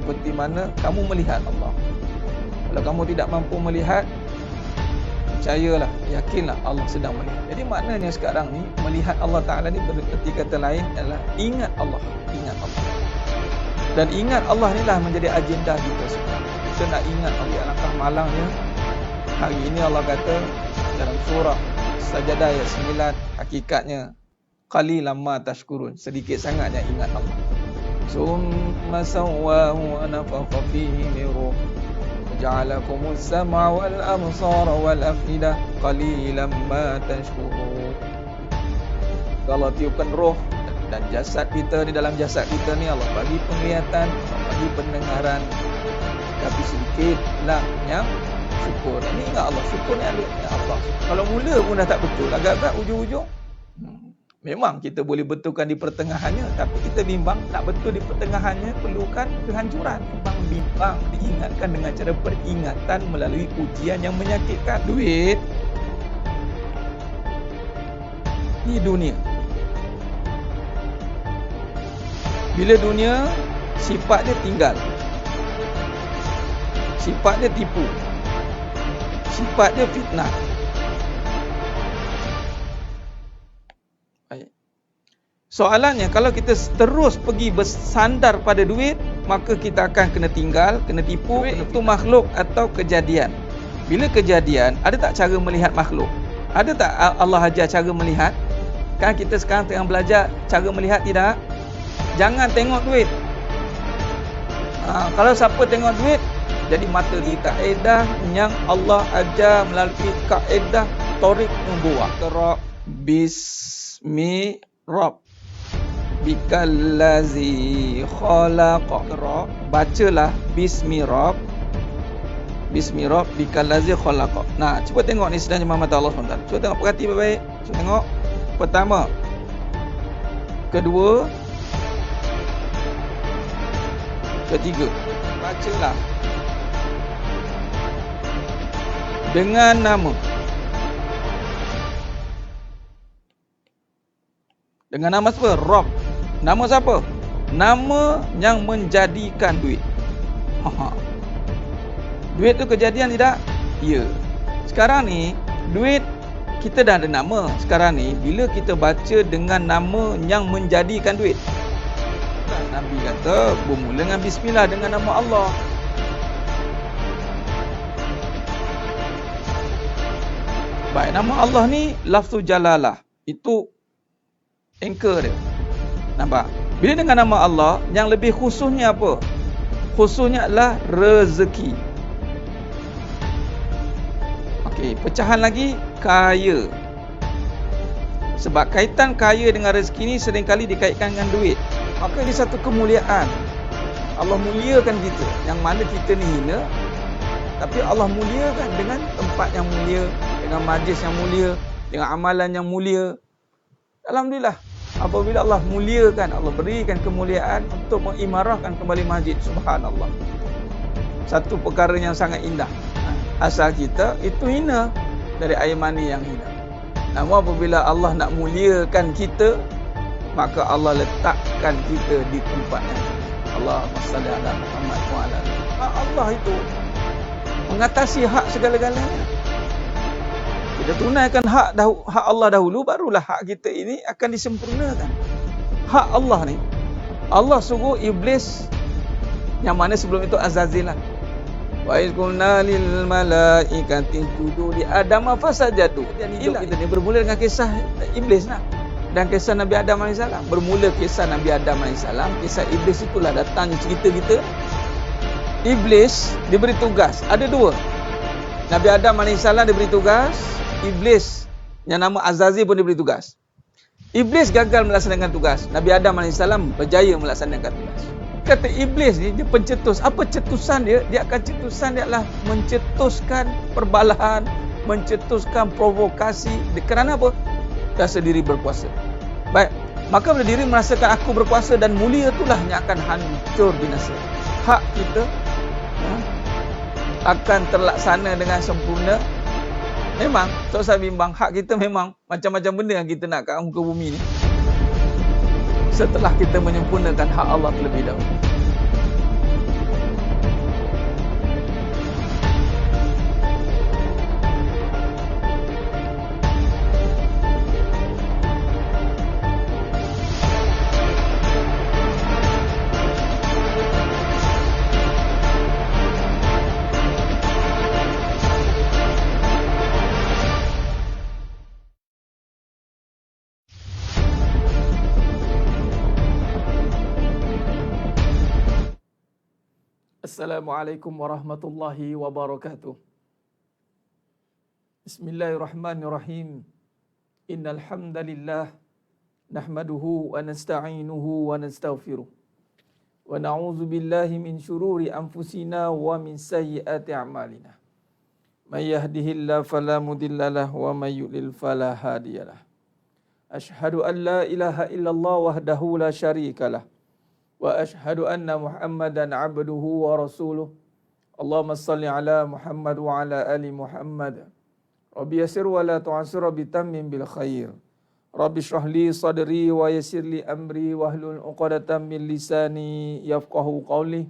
seperti mana kamu melihat Allah. Kalau kamu tidak mampu melihat, percayalah, yakinlah Allah sedang melihat. Jadi maknanya sekarang ni melihat Allah Ta'ala ni bererti kata lain adalah ingat Allah. Ingat Allah. Dan ingat Allah ni lah menjadi agenda kita sekarang. Kita nak ingat Allah. Alangkah malangnya hari ini Allah kata dalam surah Sajadah ayat 9, hakikatnya qalilan ma tashkurun, sedikit sangatnya ingat Allah. Summa sawwahu wa nafakha fihi min ruh ja'alakumus sam'a wal absara wal afidah qalilan ma tashkurun. Allah tiupkan roh dan jasad kita, di dalam jasad kita ni Allah bagi penglihatan, Allah bagi pendengaran, tapi sedikitlah yang syukur. Ini ingat Allah, syukur ni ya Allah. Kalau mula pun dah tak betul, agak-agak ujung-ujung memang kita boleh betulkan di pertengahannya, tapi kita bimbang nak betul di pertengahannya perlukan kehancuran. Bimbang diingatkan dengan cara peringatan melalui ujian yang menyakitkan. Duit ni dunia. Bila dunia, sifat dia tinggal, sifat dia tipu, sifat dia fitnah. Baik. Soalannya, kalau kita terus pergi bersandar pada duit, maka kita akan kena tinggal, kena tipu. Duit itu makhluk atau kejadian? Bila kejadian, ada tak cara melihat makhluk? Ada tak Allah ajar cara melihat? Kan kita sekarang tengah belajar cara melihat, tidak? Jangan tengok duit. Kalau siapa tengok duit, jadi mata di kaedah yang Allah ajar melalui kaedah Tariq Nubuwah. Qra bismi rabb bikallazi khalaqa. Bacalah bismi rabb bikallazi khalaqa. Nah, cuba tengok ni sedang jemaah mata Allah SWT. Cuba tengok, perhati baik-baik. Cuba tengok. Pertama, kedua, ketiga. Bacalah dengan nama. Dengan nama siapa? Rabb. Nama siapa? Nama yang menjadikan duit. Duit tu kejadian tidak? Ya. Sekarang ni duit kita dah ada nama. Sekarang ni bila kita baca dengan nama yang menjadikan duit, Nabi kata bermula dengan bismillah, dengan nama Allah. Baik, nama Allah ni lafzu jalalah. Itu anchor dia. Nampak? Bila dengan nama Allah, yang lebih khususnya apa? Khususnya adalah rezeki. Okey, pecahan lagi, kaya. Sebab kaitan kaya dengan rezeki ni seringkali dikaitkan dengan duit. Maka ini satu kemuliaan. Allah muliakan kita, yang mana kita ni hina, tapi Allah muliakan dengan tempat yang mulia, dengan majlis yang mulia, dengan amalan yang mulia. Alhamdulillah, apabila Allah muliakan, Allah berikan kemuliaan untuk mengimarahkan kembali masjid. Subhanallah, satu perkara yang sangat indah. Asal kita itu hina, dari air mani yang hina. Namun apabila Allah nak muliakan kita, maka Allah letakkan kita di tempat yang Allahumma salli ala Muhammad wa ala alihi. Allah itu mengatasi hak segala-galanya. Kita tunaikan hak Allah dahulu, barulah hak kita ini akan disempurnakan. Hak Allah ni, Allah suruh iblis, yang mana sebelum itu Azazil lah. Wa iz qulna lil malaikati isjudu li Adam fasajadu. Dan hidup kita ni bermula dengan kisah iblis lah. Dan kisah Nabi Adam AS. Bermula kisah Nabi Adam AS, kisah iblis itulah datangnya cerita kita. Iblis diberi tugas, ada dua. Nabi Adam AS diberi tugas, iblis yang nama Azazil pun diberi tugas. Iblis gagal melaksanakan tugas, Nabi Adam AS berjaya melaksanakan tugas. Kata iblis ni, dia pencetus. Apa cetusan dia? Dia akan cetusan dia adalah mencetuskan perbalahan, mencetuskan provokasi. Kerana apa? Rasa diri berkuasa. Baik, maka bila diri merasakan aku berkuasa dan mulia, itulah yang akan hancur binasa. Hak kita akan terlaksana dengan sempurna. Memang, tak usah bimbang, hak kita memang macam-macam benda yang kita nak kat muka bumi ni, setelah kita menyempurnakan hak Allah terlebih dahulu. Assalamualaikum warahmatullahi wabarakatuh. Bismillahirrahmanirrahim. Innal hamdalillah nahmaduhu wa nasta'inuhu wa nastaghfiruh. Wa na'udzu billahi min shururi anfusina wa min sayyiati a'malina. May yahdihillahu fala mudhillalah wa may yudlil fala hadiyalah. Asyhadu an la ilaha illallah wahdahu la syarikalah. Wa asyhadu anna Muhammadan abduhu wa rasuluh. Allahumma salli ala Muhammad wa ala ali Muhammad. Rabbi yassir wa la tu'assir bi tammim bil khair. Rabbi shrah li sadri wa yassir li amri wahlul 'uqdatam min lisani yafqahu qawli.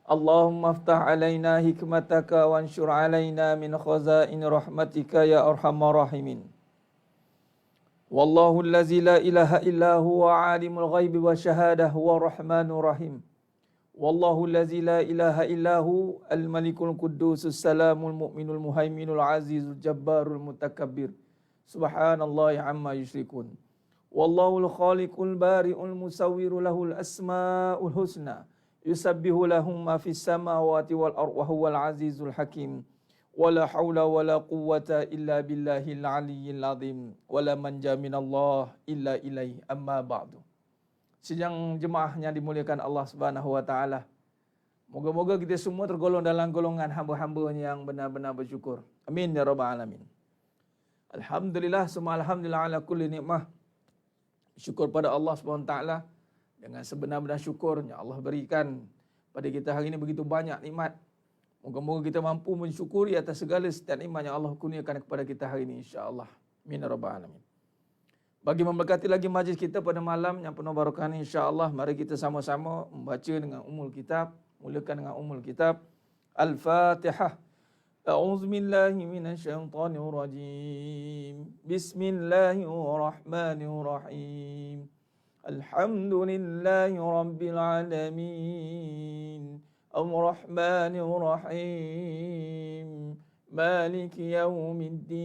Allahumma aftah alaina hikmataka wanshur alaina min khazain rahmatika ya arhamar rahimin. Wallahu allazi la ilaha illa huwa alimul ghaibi wa syahadah huwa rahmanur rahim. Wallahu allazi la ilaha illa hu al-malikul quddusus salamul mu'minul muhaiminul azizul jabbarul mutakabbir. Subhanallahi amma yusyrikun. Wallahul khaliqul bari'ul musawwiru lahul asmaul husna. Yusabbihu lahum ma fis samawati wal ardi wa huwal azizul hakim. Wala haula wala quwwata illa billahil aliyyil azim. Wala manja minallah illa ilaihi amma ba'du. Sidang jemaah yang dimuliakan Allah Subhanahu wa taala. Moga-moga kita semua tergolong dalam golongan hamba-hambanya yang benar-benar bersyukur. Amin ya rabbal alamin. Alhamdulillah, semua alhamdulillah ala kulli nikmah. Syukur pada Allah Subhanahu wa taala dengan sebenar-benar syukurnya Allah berikan pada kita hari ini begitu banyak nikmat. Moga-moga kita mampu mensyukuri atas segala setiap nikmat yang Allah kurniakan kepada kita hari ini insya-Allah. Amin ya rabbal alamin. Bagi memberkati lagi majlis kita pada malam yang penuh barakah ini insya-Allah, mari kita sama-sama membaca dengan Ummul Kitab, mulakan dengan Ummul Kitab Al-Fatihah. A'udzu billahi minasyaitonir rajim. Bismillahirrahmanirrahim. Alhamdulillahi rabbil alamin. Ar-Rahmanir Rahim. Maliki yaumiddin.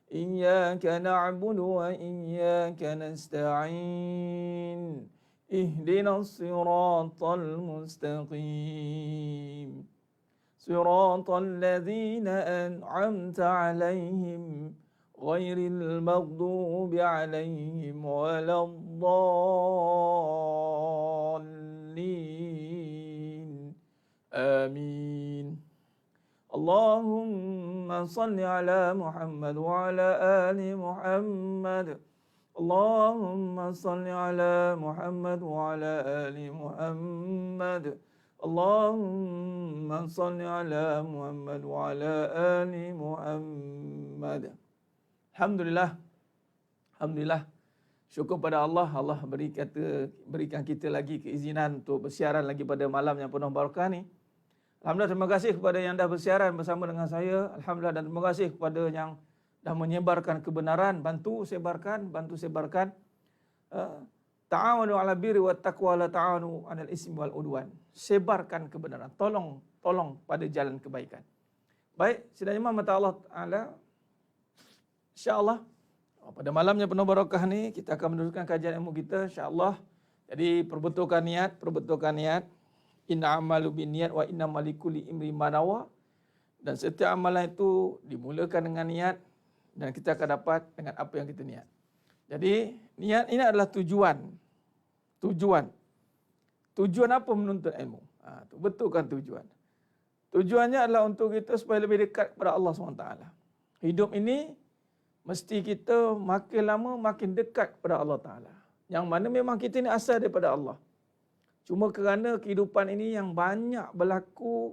Iyyaka na'budu wa iyyaka nasta'in. Ihdinas siratal mustaqim. Siratal ladzina an'amta 'alaihim ghairil maghdubi 'alaihim waladdallin. Amin. Allahumma salli ala Muhammad wa ala ali Muhammad. Allahumma salli ala Muhammad wa ala ali Muhammad. Allahumma salli ala Muhammad wa ala ali Muhammad. Alhamdulillah. Alhamdulillah. Syukur pada Allah. Allah berikan kita lagi keizinan untuk bersiaran lagi pada malam yang penuh barakah ni. Alhamdulillah, terima kasih kepada yang dah bersiaran bersama dengan saya. Alhamdulillah, dan terima kasih kepada yang dah menyebarkan kebenaran, bantu sebarkan. Ta'awanu 'alal birri wat taqwa la ta'awanu 'alal ismi wal udwan. Sebarkan kebenaran. Tolong pada jalan kebaikan. Baik, sidang jemaah mata Allah Taala. Insya-Allah pada malamnya penuh barakah ni kita akan meneruskan kajian ilmu kita insya-Allah. Jadi perbetulkan niat. Inna amalu binniyat wa innamal likulli imrin ma nawa. Dan setiap amalan itu dimulakan dengan niat dan kita akan dapat dengan apa yang kita niat. Jadi niat ini adalah tujuan. Tujuan apa menuntut ilmu? Betulkan tujuan. Tujuannya adalah untuk kita supaya lebih dekat kepada Allah SWT. Hidup ini mesti kita makin lama makin dekat kepada Allah Ta'ala. Yang mana memang kita ini asal daripada Allah. Cuma kerana kehidupan ini yang banyak berlaku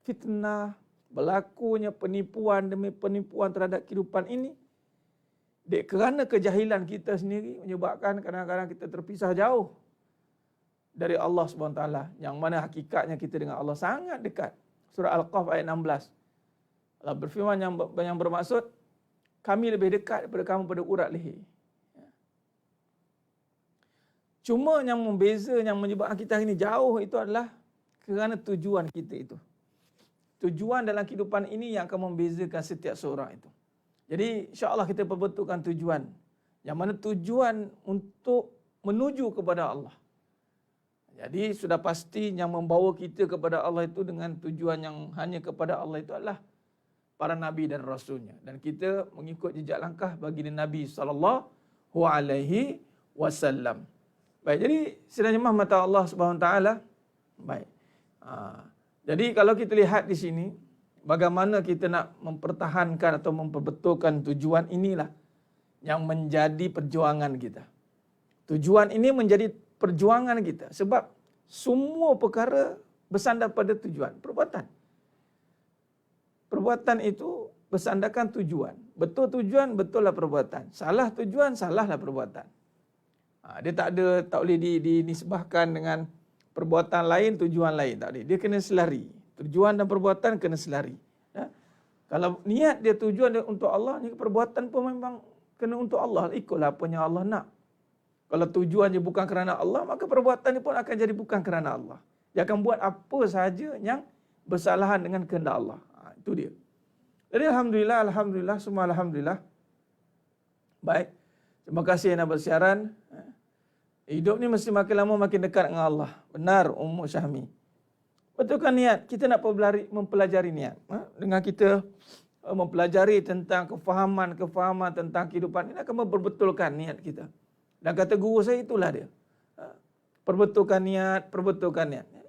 fitnah, berlakunya penipuan demi penipuan terhadap kehidupan ini. Kerana kejahilan kita sendiri menyebabkan kadang-kadang kita terpisah jauh dari Allah SWT. Yang mana hakikatnya kita dengan Allah sangat dekat. Surah Al-Qaf ayat 16. Allah berfirman yang bermaksud, kami lebih dekat daripada kamu pada urat leher. Cuma yang membeza, yang menyebabkan kita hari ini jauh itu adalah kerana tujuan kita itu. Tujuan dalam kehidupan ini yang akan membezakan setiap seorang itu. Jadi insya-Allah kita perbetulkan tujuan. Yang mana tujuan untuk menuju kepada Allah. Jadi sudah pasti yang membawa kita kepada Allah itu dengan tujuan yang hanya kepada Allah itu adalah para nabi dan rasulnya, dan kita mengikut jejak langkah baginda Nabi sallallahu alaihi wasallam. Baik, jadi sidang jemaah mata Allah Subhanahu taala. Baik. Jadi kalau kita lihat di sini bagaimana kita nak mempertahankan atau memperbetulkan tujuan, inilah yang menjadi perjuangan kita. Tujuan ini menjadi perjuangan kita sebab semua perkara bersandar pada tujuan, perbuatan. Perbuatan itu bersandarkan tujuan. Betul tujuan, betullah perbuatan. Salah tujuan, salahlah perbuatan. Dia tak boleh dinisbahkan dengan perbuatan lain, tujuan lain. Tak boleh. Dia kena selari. Tujuan dan perbuatan kena selari. Ya? Kalau niat dia tujuan dia untuk Allah, ni perbuatan pun memang kena untuk Allah. Ikutlah apa yang Allah nak. Kalau tujuan dia bukan kerana Allah, maka perbuatan dia pun akan jadi bukan kerana Allah. Dia akan buat apa sahaja yang bersalahan dengan kehendak Allah. Itu dia. Jadi Alhamdulillah, semua Alhamdulillah. Baik. Terima kasih yang nak bersiaran. Hidup ni mesti makin lama makin dekat dengan Allah. Benar Ummu Syahmi. Betulkan niat. Kita nak mempelajari niat. Dengan kita mempelajari tentang kefahaman tentang kehidupan ini akan memperbetulkan niat kita. Dan kata guru saya itulah dia. Perbetulkan niat.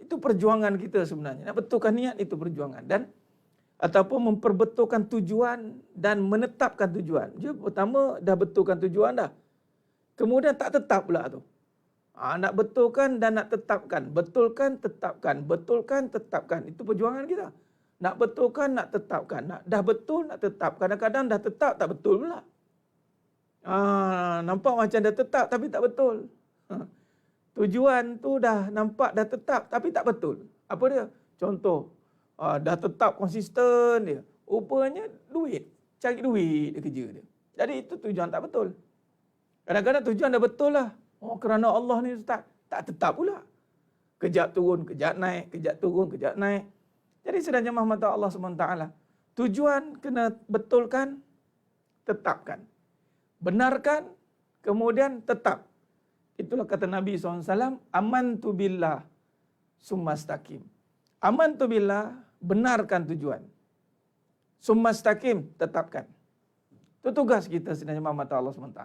Itu perjuangan kita sebenarnya. Nak betulkan niat itu perjuangan. Dan ataupun memperbetulkan tujuan dan menetapkan tujuan. Dia pertama dah betulkan tujuan dah. Kemudian tak tetap pula tu. Nak betulkan dan nak tetapkan. Betulkan, tetapkan. Itu perjuangan kita. Nak betulkan, nak tetapkan. Dah betul, nak tetap. Kadang-kadang dah tetap, tak betul pula. Nampak macam dah tetap tapi tak betul. Tujuan tu dah nampak dah tetap tapi tak betul. Apa dia? Contoh, dah tetap konsisten dia. Rupanya duit. Cari duit dia kerja dia. Jadi itu tujuan tak betul. Kadang-kadang tujuan dah betul lah. Kerana Allah ni tak tetap pula. Kejap turun, kejap naik, kejap turun, kejap naik. Jadi sedang jemaah mata Allah SWT. Tujuan kena betulkan, tetapkan. Benarkan, kemudian tetap. Itulah kata Nabi SAW, amantu billah summastaqim. Amantu billah, benarkan tujuan. Summastaqim, tetapkan. Itu tugas kita sedang jemaah mata Allah SWT.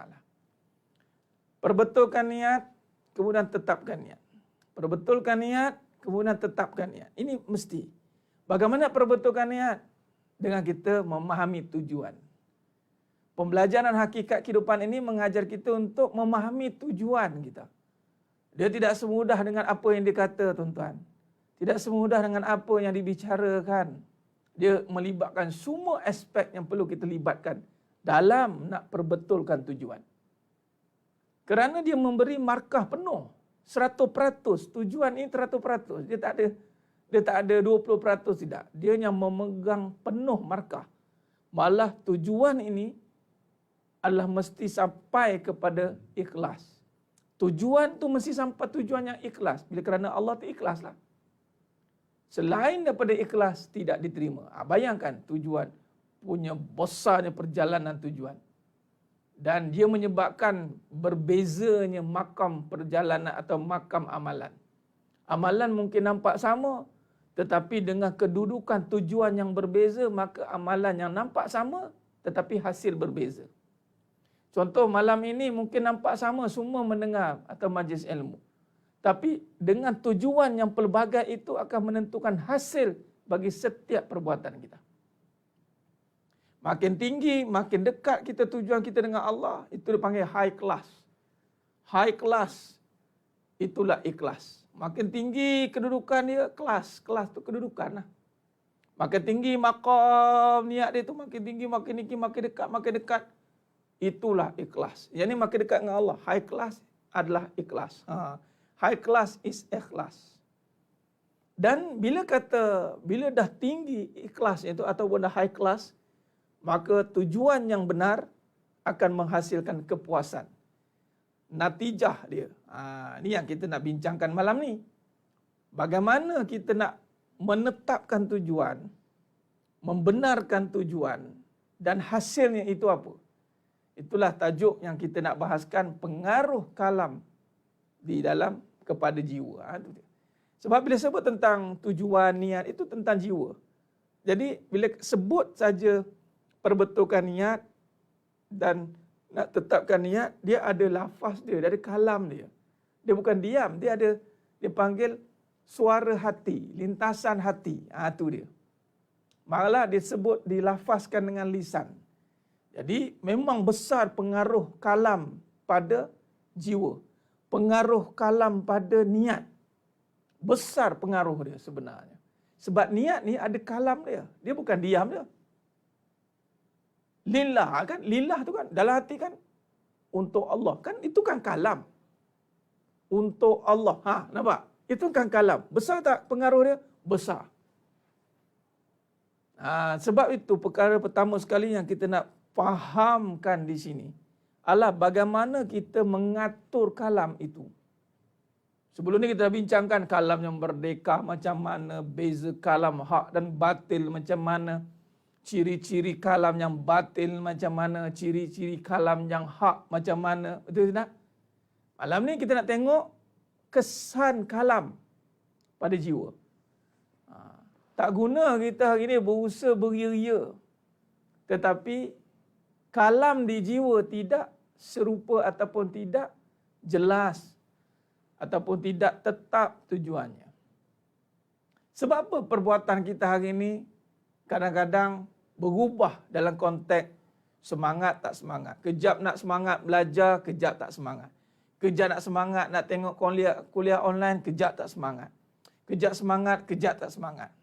Perbetulkan niat, kemudian tetapkan niat. Perbetulkan niat, kemudian tetapkan niat. Ini mesti. Bagaimana perbetulkan niat? Dengan kita memahami tujuan. Pembelajaran hakikat kehidupan ini mengajar kita untuk memahami tujuan kita. Dia tidak semudah dengan apa yang dikata, tuan-tuan. Tidak semudah dengan apa yang dibicarakan. Dia melibatkan semua aspek yang perlu kita libatkan dalam nak perbetulkan tujuan. Kerana dia memberi markah penuh, 100%. Tujuan ini 100%. Dia tak ada 20% tidak. Dia yang memegang penuh markah. Malah tujuan ini adalah mesti sampai kepada ikhlas. Tujuan tu mesti sampai tujuan yang ikhlas. Bila kerana Allah tu ikhlaslah. Selain daripada ikhlas tidak diterima. Bayangkan tujuan punya besarnya perjalanan tujuan. Dan dia menyebabkan berbezanya makam perjalanan atau makam amalan. Amalan mungkin nampak sama, tetapi dengan kedudukan tujuan yang berbeza, maka amalan yang nampak sama, tetapi hasil berbeza. Contoh malam ini mungkin nampak sama, semua mendengar atau majlis ilmu. Tapi dengan tujuan yang pelbagai itu akan menentukan hasil bagi setiap perbuatan kita. Makin tinggi, makin dekat kita tujuan kita dengan Allah, itu dipanggil high class. High class, itulah ikhlas. Makin tinggi kedudukan dia, kelas tu kedudukan lah. Makin tinggi maqam niat dia tu, makin tinggi, makin dekat. Itulah ikhlas. Yang ni makin dekat dengan Allah. High class adalah ikhlas. High class is ikhlas. Dan bila dah tinggi ikhlas itu ataupun dah high class, maka tujuan yang benar akan menghasilkan kepuasan. Natijah dia. Ini yang kita nak bincangkan malam ni. Bagaimana kita nak menetapkan tujuan, membenarkan tujuan, dan hasilnya itu apa? Itulah tajuk yang kita nak bahaskan, pengaruh kalam di dalam kepada jiwa. Itu dia. Sebab bila sebut tentang tujuan, niat, itu tentang jiwa. Jadi bila sebut saja perbetulkan niat dan nak tetapkan niat, dia ada lafaz dia ada kalam dia. Dia bukan diam, dia panggil suara hati, lintasan hati. Itu dia. Malah disebut dilafazkan dengan lisan. Jadi memang besar pengaruh kalam pada jiwa. Pengaruh kalam pada niat. Besar pengaruh dia sebenarnya. Sebab niat ni ada kalam dia. Dia bukan diam dia. Lillah kan? Lillah tu kan dalam hati kan untuk Allah. Kan itu kan kalam. Untuk Allah. Nampak? Itu kan kalam. Besar tak pengaruh dia? Besar. Sebab itu perkara pertama sekali yang kita nak fahamkan di sini adalah bagaimana kita mengatur kalam itu. Sebelum ni kita dah bincangkan kalam yang merdeka macam mana, beza kalam hak dan batil macam mana, ciri-ciri kalam yang batil macam mana, ciri-ciri kalam yang hak macam mana. Betul tak? Malam ni kita nak tengok kesan kalam pada jiwa. Tak guna kita hari ni berusaha beria-ria. Tetapi kalam di jiwa tidak serupa ataupun tidak jelas ataupun tidak tetap tujuannya. Sebab apa perbuatan kita hari ini kadang-kadang berubah dalam konteks semangat tak semangat. Kejap nak semangat belajar, kejap tak semangat. Kejap nak semangat nak tengok kuliah online, kejap tak semangat. Kejap semangat, kejap tak semangat.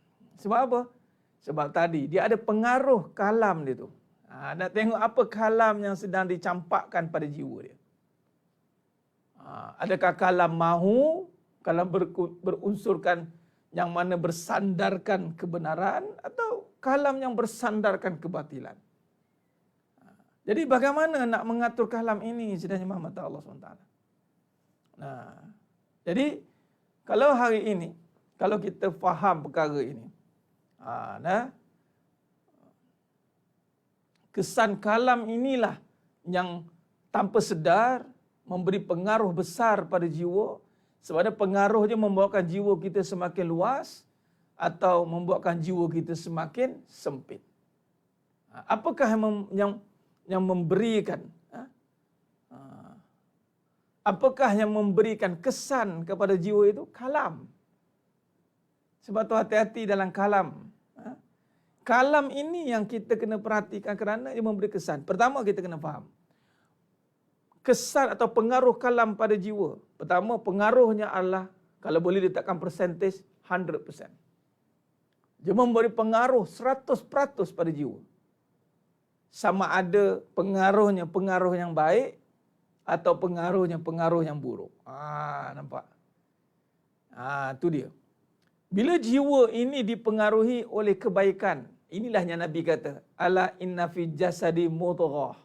Sebab apa? Sebab tadi dia ada pengaruh kalam dia tu. Nak tengok apa kalam yang sedang dicampakkan pada jiwa dia. Adakah kalam mahu, kalam berunsurkan yang mana bersandarkan kebenaran atau kalam yang bersandarkan kebatilan. Jadi bagaimana nak mengatur kalam ini sebenarnya mata Allah SWT. Jadi kalau hari ini, kalau kita faham perkara ini, kesan kalam inilah yang tanpa sedar memberi pengaruh besar pada jiwa, sebab pengaruhnya membuatkan jiwa kita semakin luas atau membuatkan jiwa kita semakin sempit. Apakah yang memberikan apakah yang memberikan kesan kepada jiwa itu? Kalam. Sebab tu hati-hati dalam kalam. Kalam ini yang kita kena perhatikan kerana dia memberi kesan. Pertama kita kena faham. Kesan atau pengaruh kalam pada jiwa. Pertama pengaruhnya adalah, kalau boleh letakkan persentage, 100%. Dia memberi pengaruh 100% pada jiwa. Sama ada pengaruhnya pengaruh yang baik atau pengaruhnya pengaruh yang buruk. Nampak? Itu dia. Bila jiwa ini dipengaruhi oleh kebaikan, inilah yang Nabi kata, ala inna fi jasadi mudghah.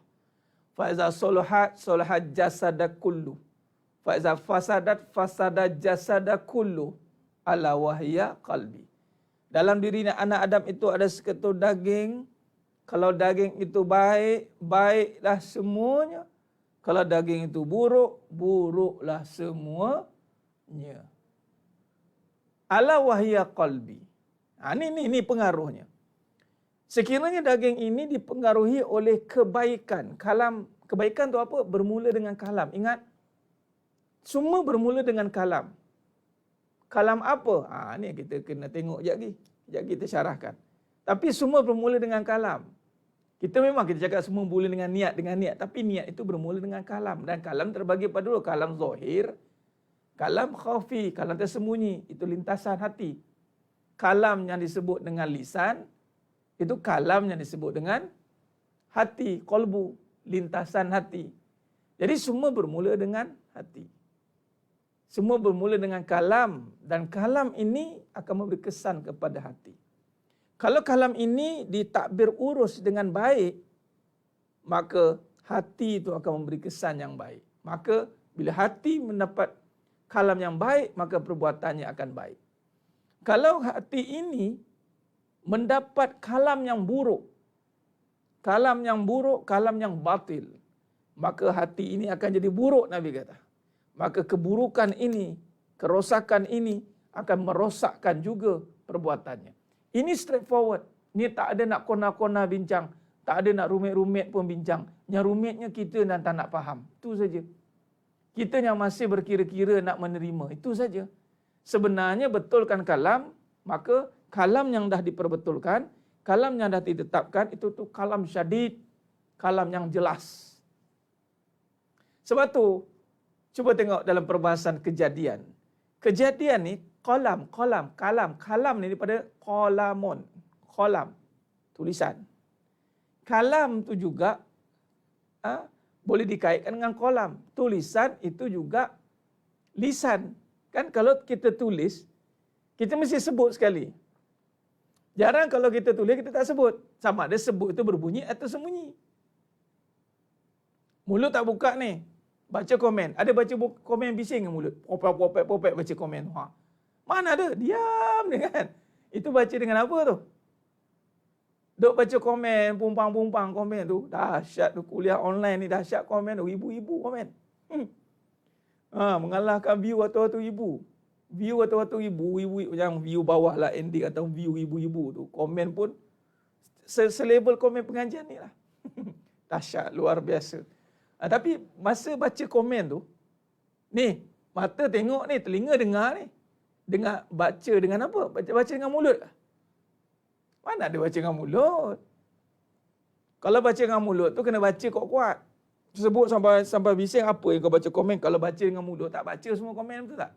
Fa iza salahat salahat jasada kullu. Fa iza fasadat fasada jasada kullu. Ala wahya qalbi. Dalam diri anak Adam itu ada seketul daging. Kalau daging itu baik, baiklah semuanya. Kalau daging itu buruk, buruklah semuanya. Ala wahya qalbi. Ini pengaruhnya. Sekiranya daging ini dipengaruhi oleh kebaikan. Kebaikan tu apa? Bermula dengan kalam. Ingat, semua bermula dengan kalam. Kalam apa? Ni kita kena tengok sekejap lagi. Sekejap kita syarahkan. Tapi semua bermula dengan kalam. Kita memang kita cakap semua bermula dengan niat. Tapi niat itu bermula dengan kalam. Dan kalam terbagi pada dua. Kalam zahir, kalam khafi, kalam tersembunyi. Itu lintasan hati. Kalam yang disebut dengan lisan, itu kalam yang disebut dengan hati, qalbu, lintasan hati. Jadi semua bermula dengan hati. Semua bermula dengan kalam. Dan kalam ini akan memberi kesan kepada hati. Kalau kalam ini ditakbir urus dengan baik, maka hati itu akan memberi kesan yang baik. Maka bila hati mendapat kalam yang baik, maka perbuatannya akan baik. Kalau hati ini mendapat kalam yang buruk, kalam yang batil, maka hati ini akan jadi buruk, Nabi kata. Maka keburukan ini kerosakan ini akan merosakkan juga perbuatannya. Ini straightforward. Ini tak ada nak kona-kona bincang. Tak ada nak rumit-rumit pun bincang. Yang rumitnya kita dan tak nak faham. Itu saja. Kita yang masih berkira-kira nak menerima. Itu saja. Sebenarnya betulkan kalam, maka kalam yang dah diperbetulkan, kalam yang dah ditetapkan, itu tu kalam syadid, kalam yang jelas. Sebab tu, cuba tengok dalam perbahasan kejadian. Kejadian ni, kalam ni daripada qalamun, qalam, tulisan. Kalam tu juga boleh dikaitkan dengan qalam. Tulisan itu juga lisan. Kan kalau kita tulis, kita mesti sebut sekali. Jarang kalau kita tulis, kita tak sebut. Sama ada sebut itu berbunyi atau sembunyi. Mulut tak buka ni, baca komen. Ada baca komen bising ke mulut? Popek baca komen. Mana ada? Diam dia kan. Itu baca dengan apa tu? Duk baca komen, pumpang komen tu. Dahsyat tu, kuliah online ni dahsyat komen tu. Ibu-ibu komen. Mengalahkan view atau ibu. View atau ibu yang view bawah lah ending atau view ibu-ibu tu. Komen pun selabel komen pengajian ni lah. Dahsyat, luar biasa. Tapi masa baca komen tu, ni, mata tengok ni, telinga dengar ni. Dengar, baca dengan apa? Baca dengan mulut. Mana ada baca dengan mulut? Kalau baca dengan mulut tu kena baca kuat-kuat. Sebut sampai bising apa yang kau baca komen. Kalau baca dengan mulut tak baca semua komen, betul tak?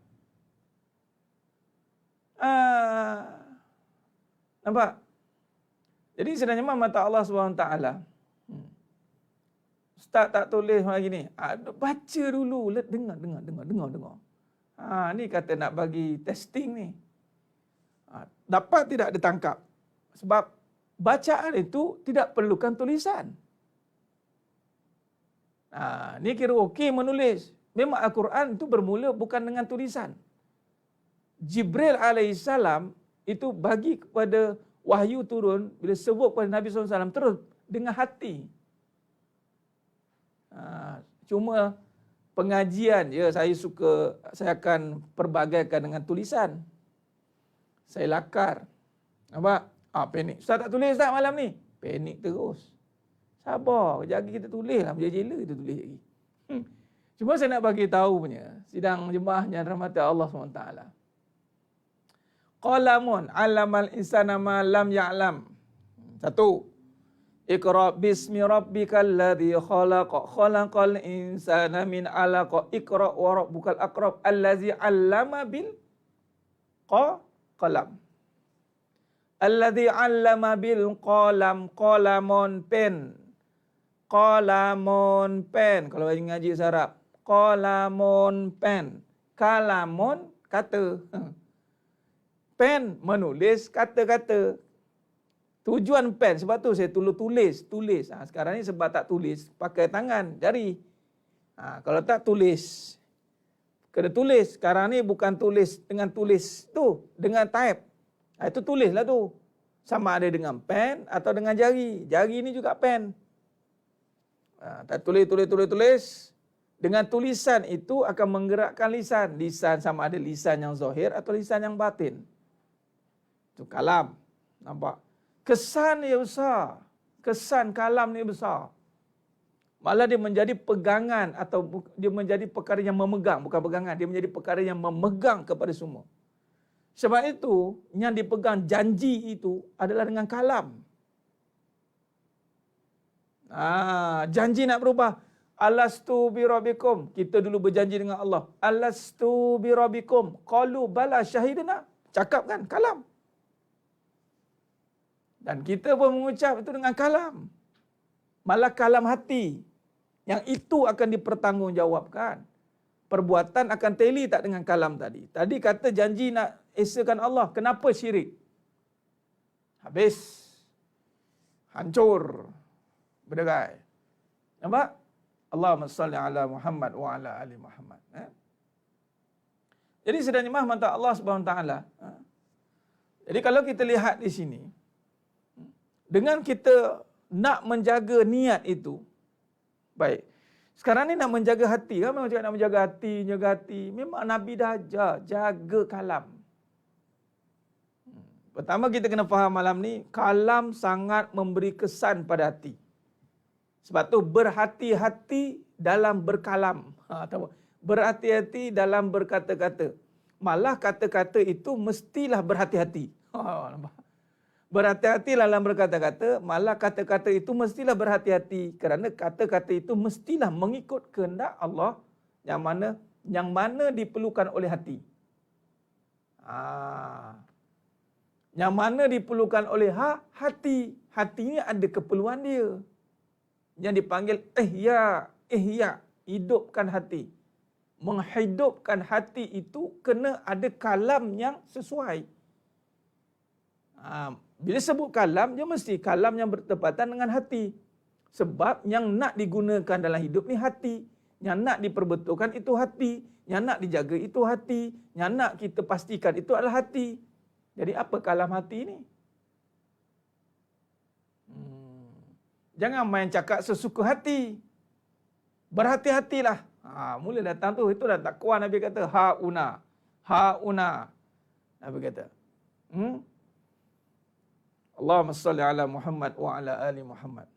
Nampak? Jadi sebenarnya mata Allah SWT. Ustaz tak tulis lagi ni. Baca dulu, dengar. Ni kata nak bagi testing ni. Dapat tidak ditangkap? Sebab bacaan itu tidak perlukan tulisan. Ni kira okey menulis. Memang Al-Quran itu bermula bukan dengan tulisan. Jibril alaihissalam itu bagi kepada wahyu turun, bila sebut kepada Nabi SAW terus dengan hati. Cuma pengajian saya akan perbagaikan dengan tulisan. Saya lakar. Nampak? Panik. Ustaz tak tulis tak malam ni? Panik terus. Sabar, kejap lagi kita tulis lah. Berjela kita tulis lagi. Cuma saya nak bagi tahu punya. Sidang jemaah yang rahmati Allah SWT. Qalamun alamal insana ma lam ya'lam. Satu. Iqra bismi rabbikal ladzi khalaq. Khalaqal insana min 'alaq. Iqra wa rabbukal akram allazi 'allama bil qalam. Alladzi 'allama bil qalam. Qalamun pen. Qalamun pen. Kalau lagi ngaji Arab. Qalamun pen. Kalamun kata. Pen menulis kata-kata. Tujuan pen, sebab tu saya tulis. Sekarang ni sebab tak tulis, pakai tangan, jari. Kalau tak tulis, kena tulis. Sekarang ni bukan tulis dengan tulis tu, dengan type. Itu tulislah tu. Sama ada dengan pen atau dengan jari. Jari ni juga pen. Tak tulis. Dengan tulisan itu akan menggerakkan lisan. Lisan sama ada lisan yang zahir atau lisan yang batin. Itu kalam. Nampak? Kesan dia besar. Kesan kalam ni besar. Malah dia menjadi pegangan atau dia menjadi perkara yang memegang. Bukan pegangan. Dia menjadi perkara yang memegang kepada semua. Sebab itu, yang dipegang janji itu adalah dengan kalam. Janji nak berubah. Alastu bi rabbikum. Kita dulu berjanji dengan Allah. Alastu bi rabbikum. Qalu bala syahidna. Cakap kan? Kalam. Dan kita pun mengucap itu dengan kalam. Malah kalam hati. Yang itu akan dipertanggungjawabkan. Perbuatan akan teli tak dengan kalam tadi. Tadi kata janji nak esakan Allah. Kenapa syirik? Habis. Hancur. Berderai. Nampak? Allahumma salli ala Muhammad wa ala ali Muhammad. Jadi sedang mata Allah SWT. Jadi kalau kita lihat di sini, dengan kita nak menjaga niat itu, baik. Sekarang ni nak menjaga hati kan, memang cakap nak menjaga hati, jaga hati. Memang Nabi dah ajar, jaga kalam. Pertama kita kena faham malam ni, kalam sangat memberi kesan pada hati. Sebab tu berhati-hati dalam berkalam. Tahu? Berhati-hati dalam berkata-kata. Malah kata-kata itu mestilah berhati-hati. Nampak? Berhati-hati dalam berkata-kata, malah kata-kata itu mestilah berhati-hati. Kerana kata-kata itu mestilah mengikut kehendak Allah yang mana diperlukan oleh hati. Yang mana diperlukan oleh hati. Hati ini ada keperluan dia. Yang dipanggil ihya, hidupkan hati. Menghidupkan hati itu kena ada kalam yang sesuai. Bila sebut kalam, dia mesti kalam yang bertepatan dengan hati. Sebab yang nak digunakan dalam hidup ni hati. Yang nak diperbetulkan itu hati. Yang nak dijaga itu hati. Yang nak kita pastikan itu adalah hati. Jadi apa kalam hati ni? Jangan main cakap sesuka hati. Berhati-hatilah. Mula datang tu, itu dah takwa. Nabi kata, ha'una. Nabi kata. Allahumma salli ala Muhammad wa ala ali Muhammad.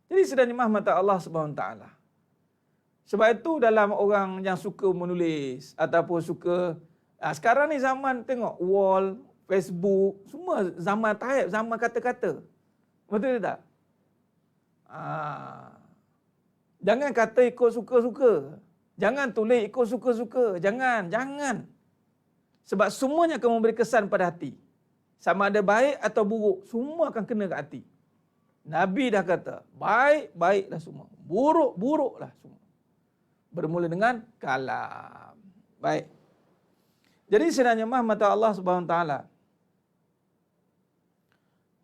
Jadi sebenarnya mata Allah Subhanahu Wa Taala. Sebab itu dalam orang yang suka menulis ataupun suka sekarang ni zaman tengok wall, Facebook, semua zaman taib, zaman kata-kata. Betul tak? Jangan kata ikut suka-suka. Jangan tulis ikut suka-suka. Jangan. Sebab semuanya akan memberi kesan pada hati. Sama ada baik atau buruk, semua akan kena ke hati. Nabi dah kata, baik-baiklah semua. Buruk-buruklah semua. Bermula dengan kalam. Baik. Jadi sebenarnya mata Allah Subhanahu Wa Taala.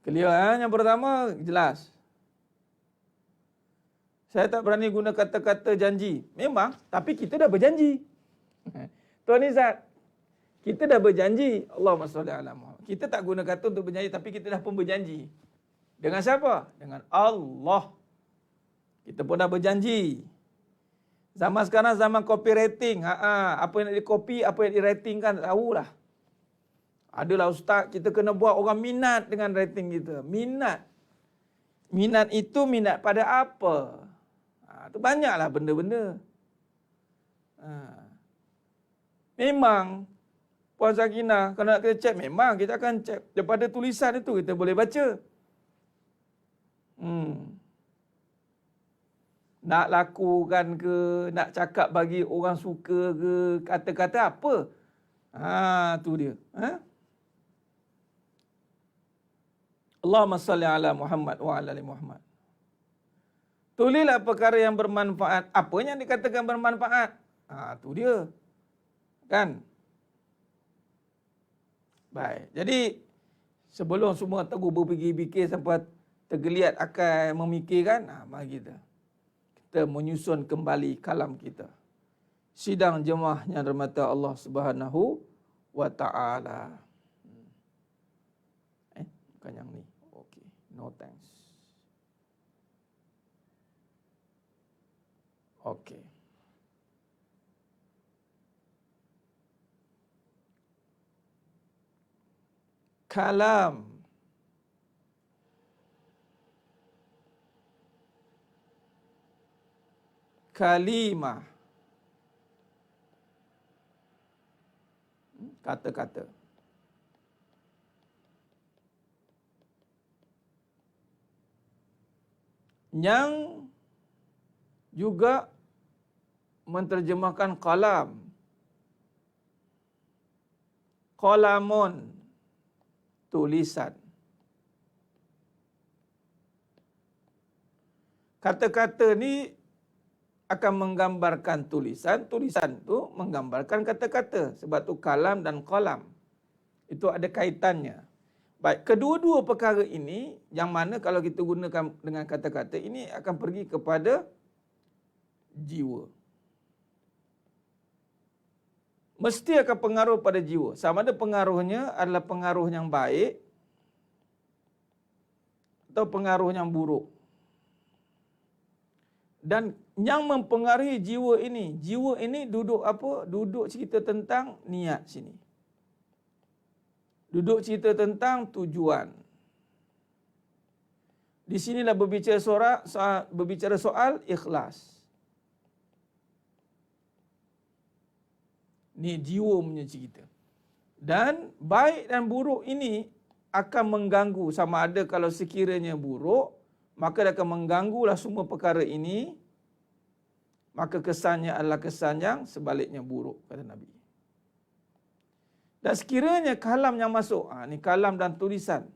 Clear, yang pertama jelas. Saya tak berani guna kata-kata janji. Memang, tapi kita dah berjanji. Tuan Izzat, kita dah berjanji. Allahumma salli ala Muhammad. Kita tak guna kata untuk berjanji, tapi kita dah pun berjanji. Dengan siapa? Dengan Allah. Kita pun dah berjanji. Zaman sekarang zaman copywriting. Apa yang nak di-copy, apa yang di-writing kan, tahulah. Adalah ustaz, kita kena buat orang minat dengan writing kita. Minat. Minat itu minat pada apa? Itu banyaklah benda-benda. Memang, Puan Sakinah, kalau nak kita cek, memang kita akan cek. Daripada tulisan itu, kita boleh baca. Nak lakukan ke, nak cakap bagi orang suka ke, kata-kata apa? Tu dia. Allahumma salli ala Muhammad wa ala ali Muhammad. Tulislah perkara yang bermanfaat. Apa yang dikatakan bermanfaat? Tu dia. Kan? Baik. Jadi, sebelum semua teguh berfikir-fikir sampai tergeliat akan memikirkan, mari kita menyusun kembali kalam kita. Sidang jemaah yang dirahmati Allah Subhanahu Wa Taala. Bukan yang ni. Okey. No thanks. Okey. Kalam. Kalimah. Kata-kata. Yang juga menterjemahkan kalam. Qalamun, tulisan. Kata-kata ni akan menggambarkan tulisan, tulisan tu menggambarkan kata-kata. Sebab tu kalam dan qalam itu ada kaitannya. Baik, kedua-dua perkara ini yang mana kalau kita gunakan dengan kata-kata ini akan pergi kepada jiwa. Mesti akan pengaruh pada jiwa. Sama ada pengaruhnya adalah pengaruh yang baik atau pengaruh yang buruk. Dan yang mempengaruhi jiwa ini duduk apa? Duduk cerita tentang niat sini. Duduk cerita tentang tujuan. Di sinilah berbicara soal ikhlas. Ni jiwa punya cerita. Dan baik dan buruk ini akan mengganggu, sama ada kalau sekiranya buruk, maka dia akan mengganggulah semua perkara ini, maka kesannya adalah kesan yang sebaliknya buruk, kata Nabi. Dan sekiranya kalam yang masuk, ni kalam dan tulisan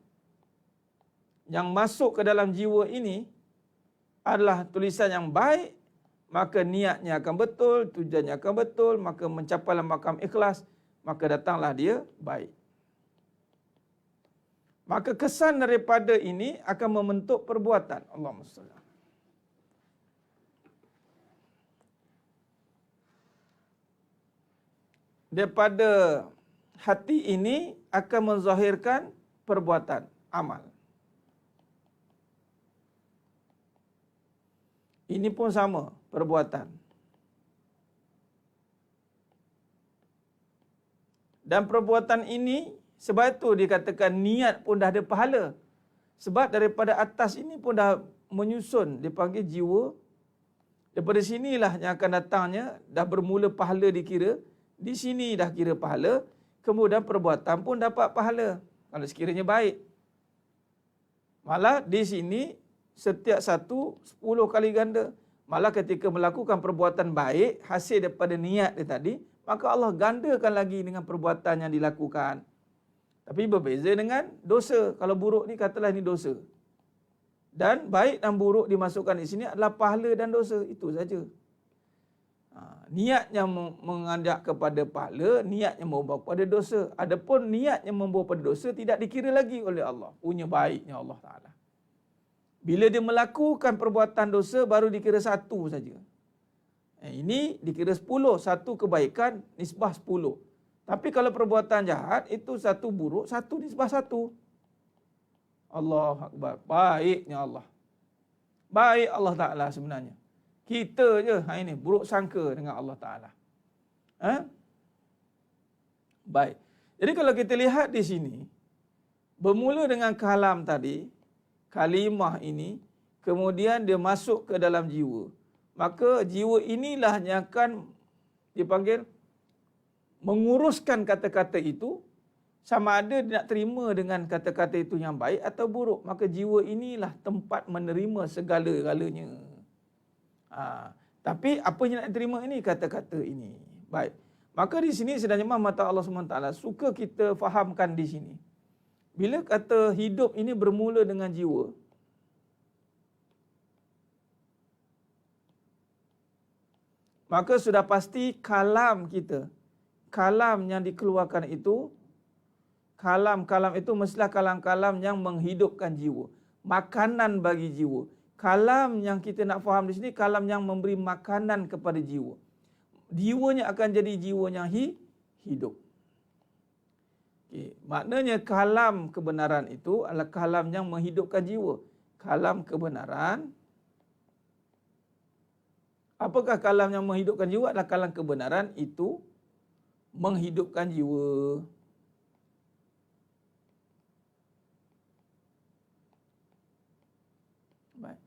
yang masuk ke dalam jiwa ini adalah tulisan yang baik, maka niatnya akan betul, tujuannya akan betul, maka mencapailah makam ikhlas, maka datanglah dia baik. Maka kesan daripada ini akan membentuk perbuatan. Allahumma salli. Daripada hati ini akan menzahirkan perbuatan, amal. Ini pun sama, perbuatan. Dan perbuatan ini, sebab itu dikatakan niat pun dah ada pahala. Sebab daripada atas ini pun dah menyusun, dipanggil jiwa. Daripada sinilah yang akan datangnya, dah bermula pahala dikira. Di sini dah kira pahala. Kemudian perbuatan pun dapat pahala. Kalau sekiranya baik. Malah di sini, setiap satu 10 kali ganda. Malah ketika melakukan perbuatan baik, hasil daripada niat dia tadi, maka Allah gandakan lagi dengan perbuatan yang dilakukan. Tapi berbeza dengan dosa. Kalau buruk ni katalah ini dosa. Dan baik dan buruk dimasukkan di sini adalah pahala dan dosa. Itu saja. Niat yang mengajak kepada pahala, niat yang membawa kepada dosa. Adapun niat yang membawa kepada dosa tidak dikira lagi oleh Allah. Punya baiknya Allah Ta'ala. Bila dia melakukan perbuatan dosa, baru dikira satu saja. Ini dikira 10. Satu kebaikan, nisbah 10. Tapi kalau perbuatan jahat, itu satu buruk, satu nisbah 1. Allahu Akbar. Baiknya Allah. Baik Allah Ta'ala sebenarnya. Kita je ini buruk sangka dengan Allah Ta'ala. Baik. Jadi kalau kita lihat di sini, bermula dengan kalam tadi, kalimah ini, kemudian dia masuk ke dalam jiwa. Maka jiwa inilah yang akan dipanggil menguruskan kata-kata itu, sama ada dia nak terima dengan kata-kata itu yang baik atau buruk. Maka jiwa inilah tempat menerima segala-galanya. Tapi apa yang nak terima ini? Kata-kata ini. Baik. Maka di sini sebenarnya mata Allah SWT suka kita fahamkan di sini. Bila kata hidup ini bermula dengan jiwa, maka sudah pasti kalam kita, kalam yang dikeluarkan itu, kalam-kalam itu mestilah kalam-kalam yang menghidupkan jiwa. Makanan bagi jiwa. Kalam yang kita nak faham di sini, kalam yang memberi makanan kepada jiwa. Jiwanya akan jadi jiwa yang hidup. Okay. Maknanya kalam kebenaran itu adalah kalam yang menghidupkan jiwa. Kalam kebenaran. Apakah kalam yang menghidupkan jiwa? Adalah kalam kebenaran itu menghidupkan jiwa. Baik.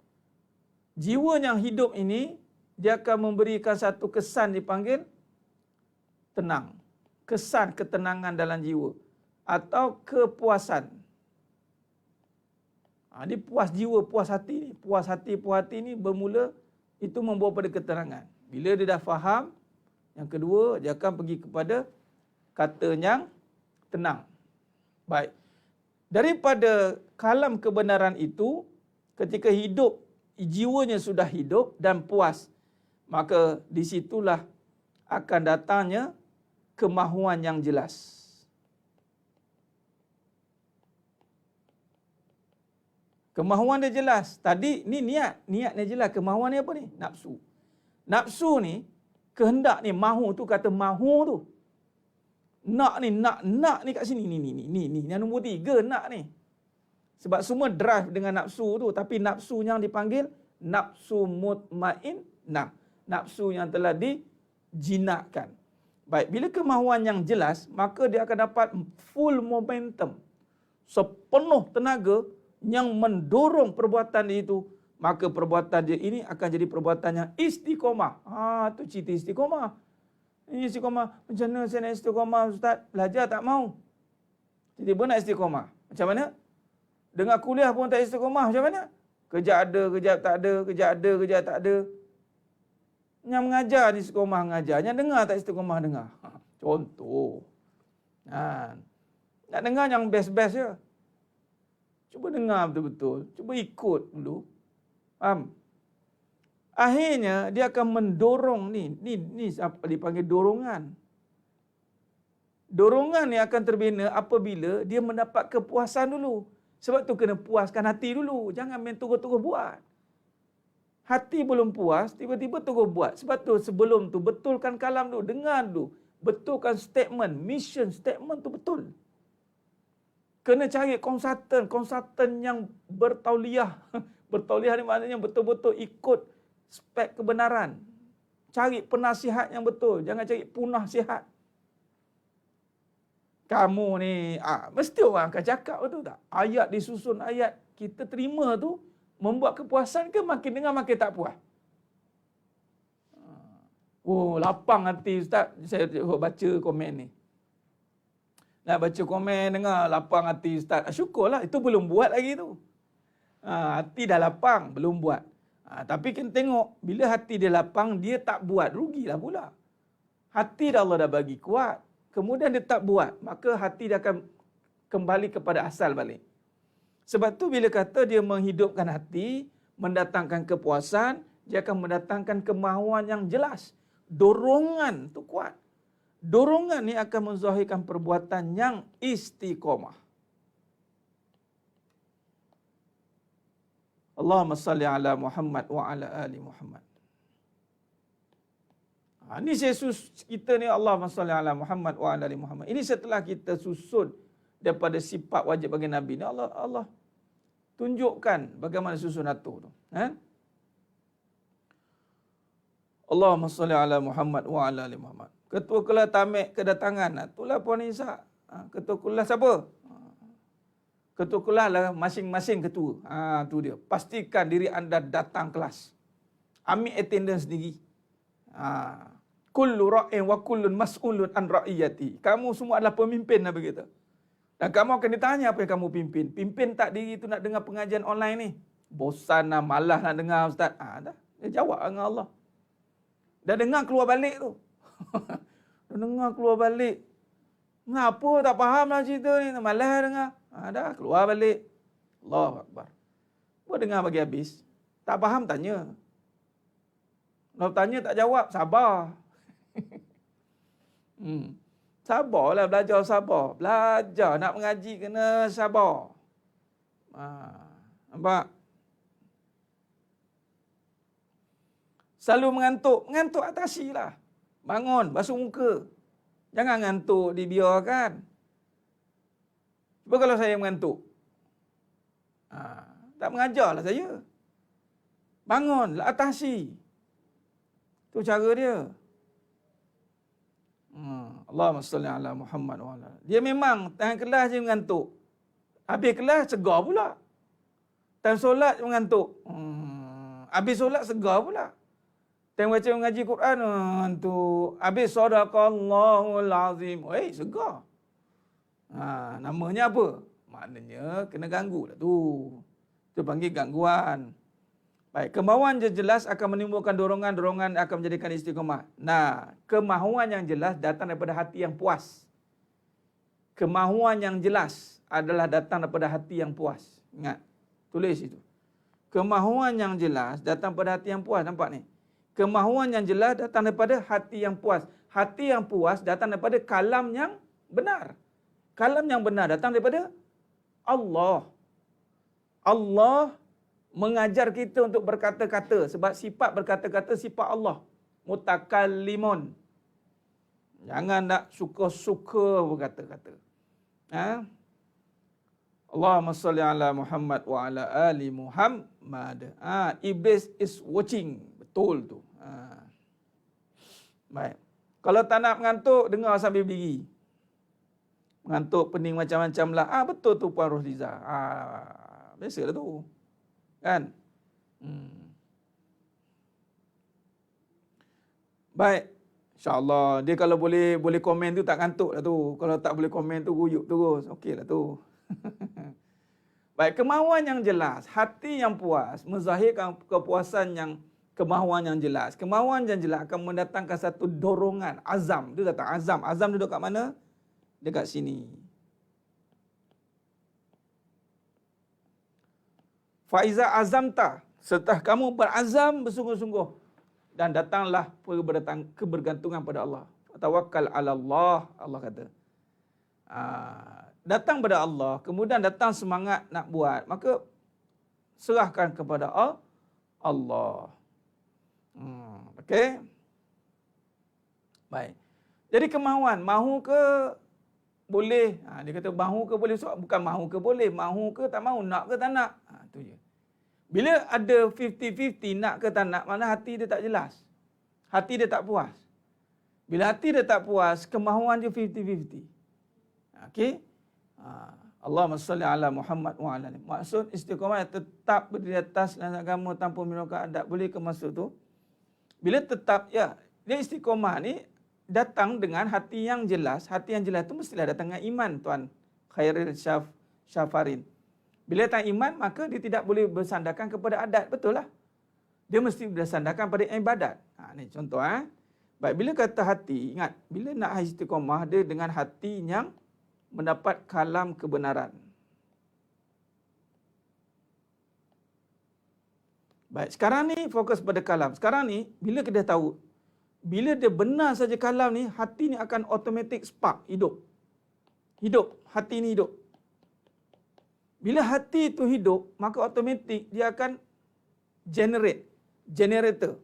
Jiwa yang hidup ini, dia akan memberikan satu kesan dipanggil tenang. Kesan ketenangan dalam jiwa. Atau kepuasan. Dia puas jiwa, puas hati ni. Puas hati ni bermula itu membawa pada keterangan. Bila dia dah faham, yang kedua, dia akan pergi kepada kata yang tenang. Baik. Daripada kalam kebenaran itu, ketika hidup, jiwanya sudah hidup dan puas, maka di situlah akan datangnya kemahuan yang jelas. Kemahuan dia jelas. Tadi ni niat dia jelas. Kemahuan ni apa ni? Nafsu. Nafsu ni, kehendak ni, mahu tu kata mahu tu. Nak ni kat sini. Ni. Yang nombor 3, nak ni. Sebab semua drive dengan nafsu tu. Tapi nafsu yang dipanggil nafsu mutmainnah, nafsu yang telah dijinakkan. Baik, bila kemahuan yang jelas, maka dia akan dapat full momentum, sepenuh tenaga yang mendorong perbuatan dia itu, maka perbuatan dia ini akan jadi perbuatan yang istiqomah. Tu cerita istiqomah. Ini istiqomah. Macam mana saya nak istiqomah, Ustaz? Belajar tak mau. Tiba-tiba nak istiqomah. Macam mana? Dengar kuliah pun tak istiqomah. Macam mana? Kejap ada, kejap tak ada, kejap ada, kejap tak ada. Yang mengajar ni istiqomah mengajar. Yang dengar tak istiqomah dengar. Contoh. Nak dengar yang best-best je. Cuba dengar betul-betul. Cuba ikut dulu. Faham? Akhirnya dia akan mendorong ni apa dipanggil dorongan. Dorongan ni akan terbina apabila dia mendapat kepuasan dulu. Sebab tu kena puaskan hati dulu. Jangan main terus-terus buat. Hati belum puas, tiba-tiba terus buat. Sebab tu sebelum tu betulkan kalam dulu, dengar dulu. Betulkan statement, mission statement tu betul. Kena cari konsultan yang bertauliah. Bertauliah ni maknanya betul-betul ikut spek kebenaran. Cari penasihat yang betul. Jangan cari punasihat. Kamu ni, mesti orang akan cakap betul tak? Ayat disusun ayat, kita terima tu, membuat kepuasan ke makin dengar makin tak puas? Lapang hati Ustaz. Saya baca komen ni. Nak baca komen, dengar lapang hati Ustaz. Syukurlah, itu belum buat lagi tu. Hati dah lapang, belum buat. Tapi kan tengok, bila hati dia lapang, dia tak buat, rugilah pula. Hati dah Allah dah bagi kuat, kemudian dia tak buat, maka hati dia akan kembali kepada asal balik. Sebab tu bila kata dia menghidupkan hati, mendatangkan kepuasan, dia akan mendatangkan kemahuan yang jelas. Dorongan tu kuat. Dorongan ni akan menzahirkan perbuatan yang istiqomah. Allahumma salli ala Muhammad wa ala ali Muhammad. Ini kita ni Allahumma salli ala Muhammad wa ala ali Muhammad. Ini setelah kita susun daripada sifat wajib bagi Nabi ni, Allah tunjukkan bagaimana susun atur tu. Allahumma salli ala Muhammad wa ala ali Muhammad. Ketua kelas tamek kedatangan. Itulah Puan Isa. Ketua kelas siapa? Ketua kelas lah masing-masing ketua. Tu dia. Pastikan diri anda datang kelas. Ambil attendance sendiri. Kullu ra'in wa kullun mas'ulun an ra'iyati. Kamu semua adalah pemimpin, Nabi kata. Dan kamu akan ditanya apa yang kamu pimpin. Pimpin tak diri tu nak dengar pengajian online ni? Bosan lah, malas nak dengar Ustaz. Dah. Dia jawab dengan Allah. Dah dengar keluar balik tu. Dah dengar keluar balik. Ngapa tak faham lah cerita ni? Malas dengar. Dah keluar balik. Allahu Akbar. Buat dengar bagi habis. Tak faham tanya. Kalau tanya tak jawab, sabar. Sabarlah, belajar sabar. Belajar nak mengaji kena sabar. Nampak? Selalu mengantuk. Mengantuk atasilah. Bangun, basuh muka. Jangan ngantuk dibiarkan. Cuba kalau saya mengantuk. Tak mengajarlah saya. Bangun, atasi. Itu cara dia. Allahumma salli ala Muhammad wa ala. Dia memang tengah kelas je mengantuk. Habis kelas segar pula. Time solat mengantuk. Habis solat segar pula. Time baca mengaji Quran mengantuk. Habis sadaqallahul azim. Segar. Namanya apa? Maknanya kena ganggu lah tu. Itu panggil gangguan. Baik, kemahuan yang jelas akan menimbulkan dorongan akan menjadikan istiqomah. Kemahuan yang jelas datang daripada hati yang puas. Kemahuan yang jelas adalah datang daripada hati yang puas. Ingat, tulis itu. Kemahuan yang jelas datang daripada hati yang puas. Nampak ni? Kemahuan yang jelas datang daripada hati yang puas. Hati yang puas datang daripada kalam yang benar. Kalam yang benar datang daripada Allah. Allah mengajar kita untuk berkata-kata. Sebab sifat berkata-kata sifat Allah. Mutakallimun. Jangan nak suka-suka berkata-kata. Allahumma salli ala Muhammad wa ala ali Muhammad. Iblis is watching. Betul tu. Baik. Kalau tak nak mengantuk, dengar sambil berdiri. Mengantuk, pening macam-macam lah. Betul tu Puan Rohliza. Biasalah tu. Kan? Baik. InsyaAllah. Dia kalau boleh komen tu tak ngantuk lah tu. Kalau tak boleh komen tu, guyup terus. Okey lah tu. Baik, kemahuan yang jelas, hati yang puas, menzahirkan kepuasan yang, kemahuan yang jelas. Kemahuan yang jelas akan mendatangkan satu dorongan, azam. Dia datang azam. Azam duduk kat mana? Dekat sini. Faiza azamta, setelah kamu berazam bersungguh-sungguh dan datanglah kebergantungan pada Allah. Tawakkal ala Allah, Allah kata. Datang pada Allah, kemudian datang semangat nak buat, maka serahkan kepada Allah. Okey. Baik. Jadi kemahuan, mahu ke boleh. Dia kata mahu ke boleh, bukan mahu ke boleh, mahu ke tak mahu, nak ke tak nak. Tu je. Bila ada 50-50 nak ke tak nak, mana hati dia tak jelas. Hati dia tak puas. Bila hati dia tak puas, kemahuan dia 50-50. Okey. Allahumma salli ala Muhammad wa ala ali. Maksud istiqamah tetap berdiri atas landasan agama tanpa meneroka adab. Boleh ke maksud tu? Bila tetap, ya, dia istiqamah ni datang dengan hati yang jelas. Hati yang jelas tu mestilah datang dengan iman, Tuan Khairil Syafarin. Bila datang iman, maka dia tidak boleh bersandarkan kepada adat. Betul lah. Dia mesti bersandarkan pada ibadat. Ni contoh. Baik, bila kata hati, ingat, bila nak istiqamah, dia dengan hati yang mendapat kalam kebenaran. Baik, sekarang ni fokus pada kalam. Sekarang ni, bila kita tahu, bila dia benar saja kalam ni, hati ni akan automatic spark, hidup. Hidup, hati ni hidup. Bila hati itu hidup, maka automatik dia akan generator.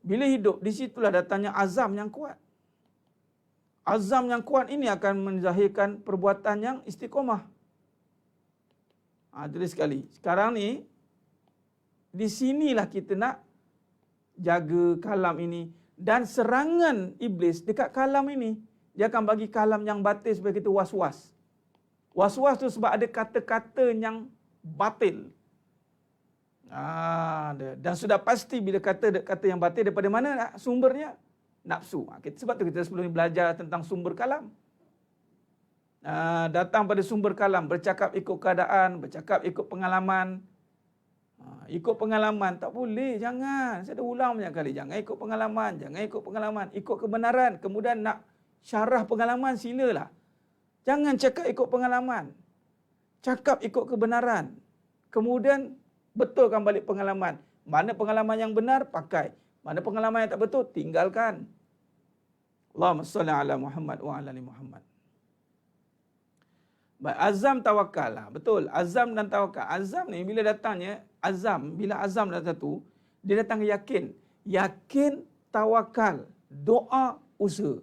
Bila hidup, di situlah datangnya azam yang kuat. Azam yang kuat ini akan menzahirkan perbuatan yang istiqomah. Jadi sekali. Sekarang ni, di sinilah kita nak jaga kalam ini. Dan serangan iblis dekat kalam ini, dia akan bagi kalam yang batil supaya kita was-was. Was-was tu sebab ada kata-kata yang batil. Dan sudah pasti bila kata yang batil daripada mana sumbernya? Nafsu. Sebab tu kita sebelum ni belajar tentang sumber kalam. Datang pada sumber kalam, bercakap ikut keadaan, bercakap ikut pengalaman. Ikut pengalaman, tak boleh, jangan. Saya dah ulang banyak kali, jangan ikut pengalaman, ikut kebenaran. Kemudian nak syarah pengalaman, silalah. Jangan cakap ikut pengalaman. Cakap ikut kebenaran. Kemudian betulkan balik pengalaman. Mana pengalaman yang benar, pakai. Mana pengalaman yang tak betul, tinggalkan. Allahumma salli ala Muhammad wa ala ali Muhammad. Baik, azam tawakal lah. Betul, azam dan tawakal. Azam ni bila datangnya, bila azam datang tu, dia datang yakin. Yakin, tawakal, doa, usaha.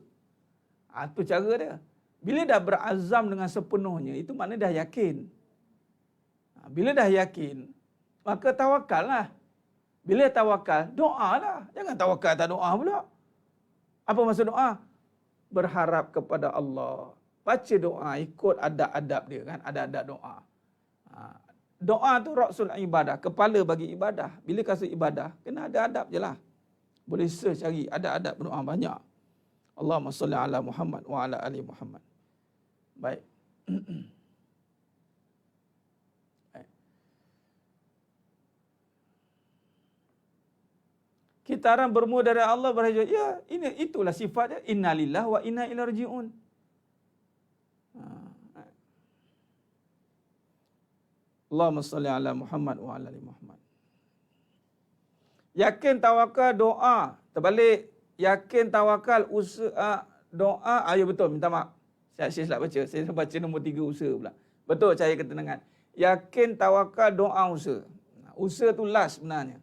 Itu cara dia. Bila dah berazam dengan sepenuhnya, itu maknanya dah yakin. Bila dah yakin, maka tawakal lah. Bila tawakal, doa lah. Jangan tawakal tak doa pula. Apa maksud doa? Berharap kepada Allah. Baca doa, ikut adab-adab dia kan. Adab-adab doa. Doa tu ra'sul ibadah. Kepala bagi ibadah. Bila kasut ibadah, kena ada adab je lah. Boleh search cari adab-adab doa banyak. Allahumma salli ala Muhammad wa ala ali Muhammad. Baik. Kita orang bermula dari Allah berhajat. Ya, itulah sifatnya. Innalillah wa inna ilaihi raji'un. Allahumma salli ala Muhammad wa ala ali Muhammad. Yakin tawakal doa. Terbalik. Yakin tawakal usaha doa. Ya betul, minta maaf. Saya silap baca. Saya baca nombor 3 usaha pula. Betul, cahaya ketenangan. Yakin tawakal doa usaha. Usaha tu last sebenarnya.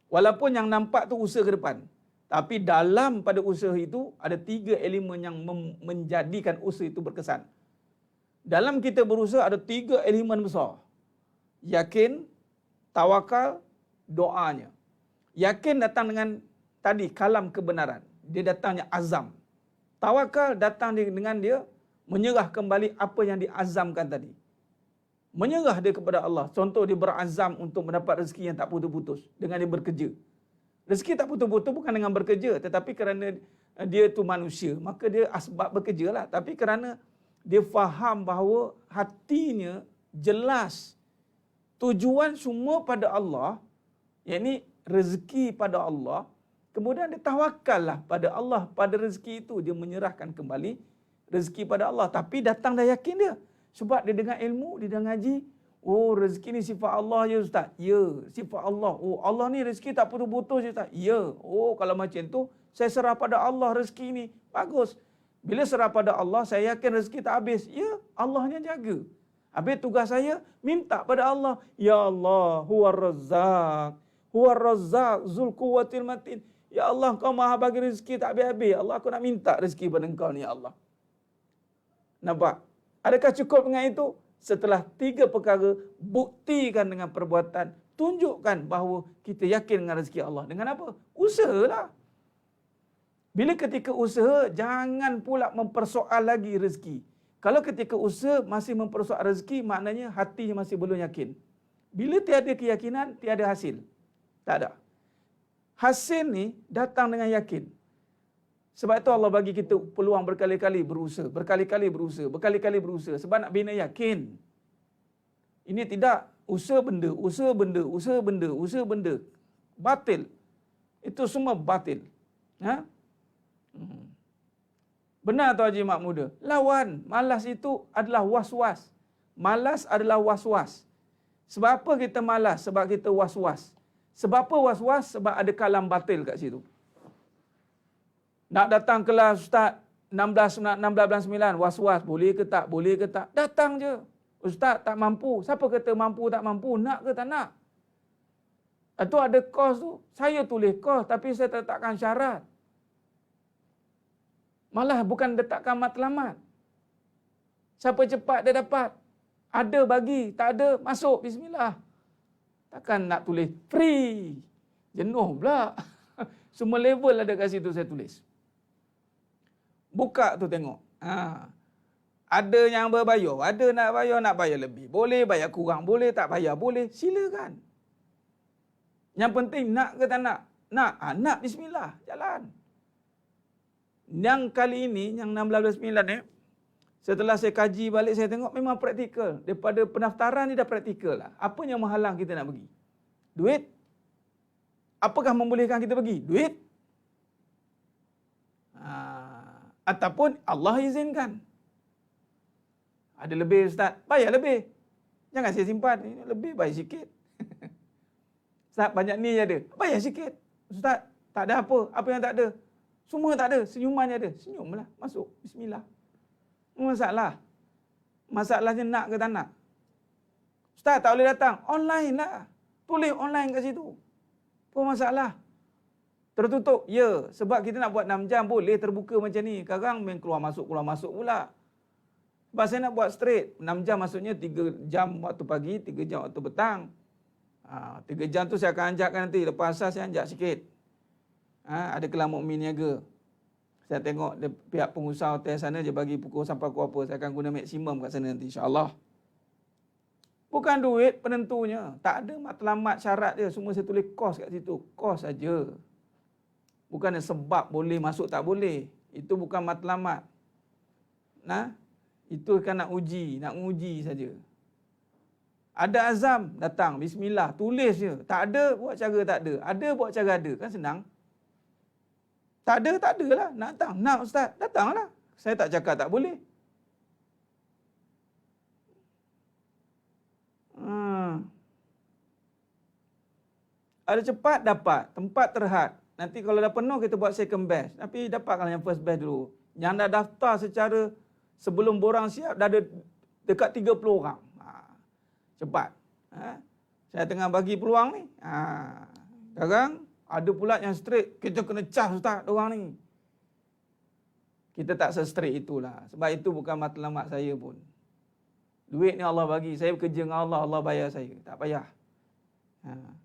Walaupun yang nampak tu usaha ke depan. Tapi dalam pada usaha itu, ada 3 elemen yang menjadikan usaha itu berkesan. Dalam kita berusaha ada 3 elemen besar. Yakin, tawakal, doanya. Yakin datang dengan tadi kalam kebenaran. Dia datangnya azam. Tawakal datang dengan dia menyerah kembali apa yang diazamkan tadi. Menyerah dia kepada Allah. Contoh dia berazam untuk mendapat rezeki yang tak putus-putus dengan dia bekerja. Rezeki tak putus-putus bukan dengan bekerja, tetapi kerana dia itu manusia, maka dia asbab bekerja lah. Tapi kerana dia faham bahawa hatinya jelas tujuan semua pada Allah, yakni rezeki pada Allah, kemudian dia tawakallah pada Allah, pada rezeki itu dia menyerahkan kembali rezeki pada Allah. Tapi datang dah yakin dia. Sebab dia dengar ilmu, dia dah ngaji. Oh, rezeki ni sifat Allah ya Ustaz? Ya, sifat Allah. Oh, Allah ni rezeki tak putus-putus ya Ustaz? Ya. Oh, kalau macam tu, saya serah pada Allah rezeki ni. Bagus. Bila serah pada Allah, saya yakin rezeki tak habis. Ya, Allahnya jaga. Habis tugas saya, minta pada Allah. Ya Allah, huwa razzaq. Huwa razzaq, zul quwwatil matin. Ya Allah, kau maha bagi rezeki tak habis-habis. Allah, aku nak minta rezeki pada engkau ni, ya Allah. Nampak? Adakah cukup dengan itu? Setelah 3 perkara, buktikan dengan perbuatan. Tunjukkan bahawa kita yakin dengan rezeki Allah. Dengan apa? Usahalah. Bila ketika usaha, jangan pula mempersoal lagi rezeki. Kalau ketika usaha masih mempersoal rezeki, maknanya hatinya masih belum yakin. Bila tiada keyakinan, tiada hasil. Tak ada. Hasil ni datang dengan yakin. Sebab itu Allah bagi kita peluang berkali-kali berusaha. Berkali-kali berusaha. Berkali-kali berusaha. Sebab nak bina yakin. Ini tidak usaha benda, usaha benda, usaha benda, usaha benda. Batil. Itu semua batil. Ha? Benar tu Haji Mak Muda? Lawan. Malas itu adalah was-was. Malas adalah was-was. Sebab apa kita malas? Sebab kita was-was. Sebab apa was-was? Sebab ada kalam batil kat situ. Nak datang kelas Ustaz 16-9, was-was. Boleh ke tak? Boleh ke tak? Datang je. Ustaz tak mampu. Siapa kata mampu tak mampu? Nak ke tak nak? Itu ada kos tu. Saya tulis kos tapi saya letakkan syarat. Malah bukan letakkan matlamat. Siapa cepat dia dapat. Ada bagi, tak ada masuk. Bismillah. Takkan nak tulis free. Jenuh pula. Semua level ada kat situ saya tulis. Buka tu tengok. Ada yang berbayar. Ada nak bayar lebih. Boleh bayar kurang. Boleh tak bayar. Boleh. Silakan. Yang penting nak ke tak nak? Nak. Nak. Bismillah. Jalan. Yang kali ini, yang 16-9 ni, setelah saya kaji balik, saya tengok memang praktikal. Daripada pendaftaran ni dah praktikal lah. Apa yang menghalang kita nak pergi? Duit? Apakah membolehkan kita pergi? Duit? Ataupun Allah izinkan. Ada lebih Ustaz, bayar lebih. Jangan saya simpan. Lebih bayar sikit. Ustaz, banyak ni je ada. Bayar sikit. Ustaz, tak ada apa. Apa yang tak ada? Semua tak ada. Senyuman je ada. Senyumlah. Masuk. Bismillah. Masalah. Masalahnya nak ke tak nak? Ustaz, tak boleh datang. Online lah. Tulis online kat situ. Apa masalah? Tertutup? Ya. Sebab kita nak buat 6 jam boleh terbuka macam ni. Sekarang main keluar masuk pula. Sebab saya nak buat straight. 6 jam maksudnya 3 jam waktu pagi, 3 jam waktu petang. 3 jam tu saya akan anjakkan nanti. Lepas asal saya anjak sikit. Ada kelam mukmin niaga. Saya tengok pihak pengusaha hotel sana dia bagi pukul sampai pukul apa. Saya akan guna maksimum kat sana nanti insya-Allah. Bukan duit penentunya. Tak ada matlamat syarat dia. Semua saya tulis kos kat situ. Kos saja. Bukan sebab boleh masuk tak boleh. Itu bukan matlamat. Itu kan nak uji saja. Ada azam, datang. Bismillah. Tulis je. Tak ada, buat cara tak ada. Ada, buat cara ada. Kan senang. Tak ada lah. Nak datang. Nak Ustaz, datanglah. Saya tak cakap tak boleh. Ada cepat, dapat. Tempat terhad. Nanti kalau dah penuh, kita buat second batch. Tapi dapatkan yang first batch dulu. Yang dah daftar secara sebelum borang siap, dah ada dekat 30 orang. Cepat. Saya tengah bagi peluang ni. Sekarang, ada pula yang straight. Kita kena cas Ustaz, orang ni. Kita tak se-straight itulah. Sebab itu bukan matlamat saya pun. Duit ni Allah bagi, saya bekerja dengan Allah, Allah bayar saya. Tak payah.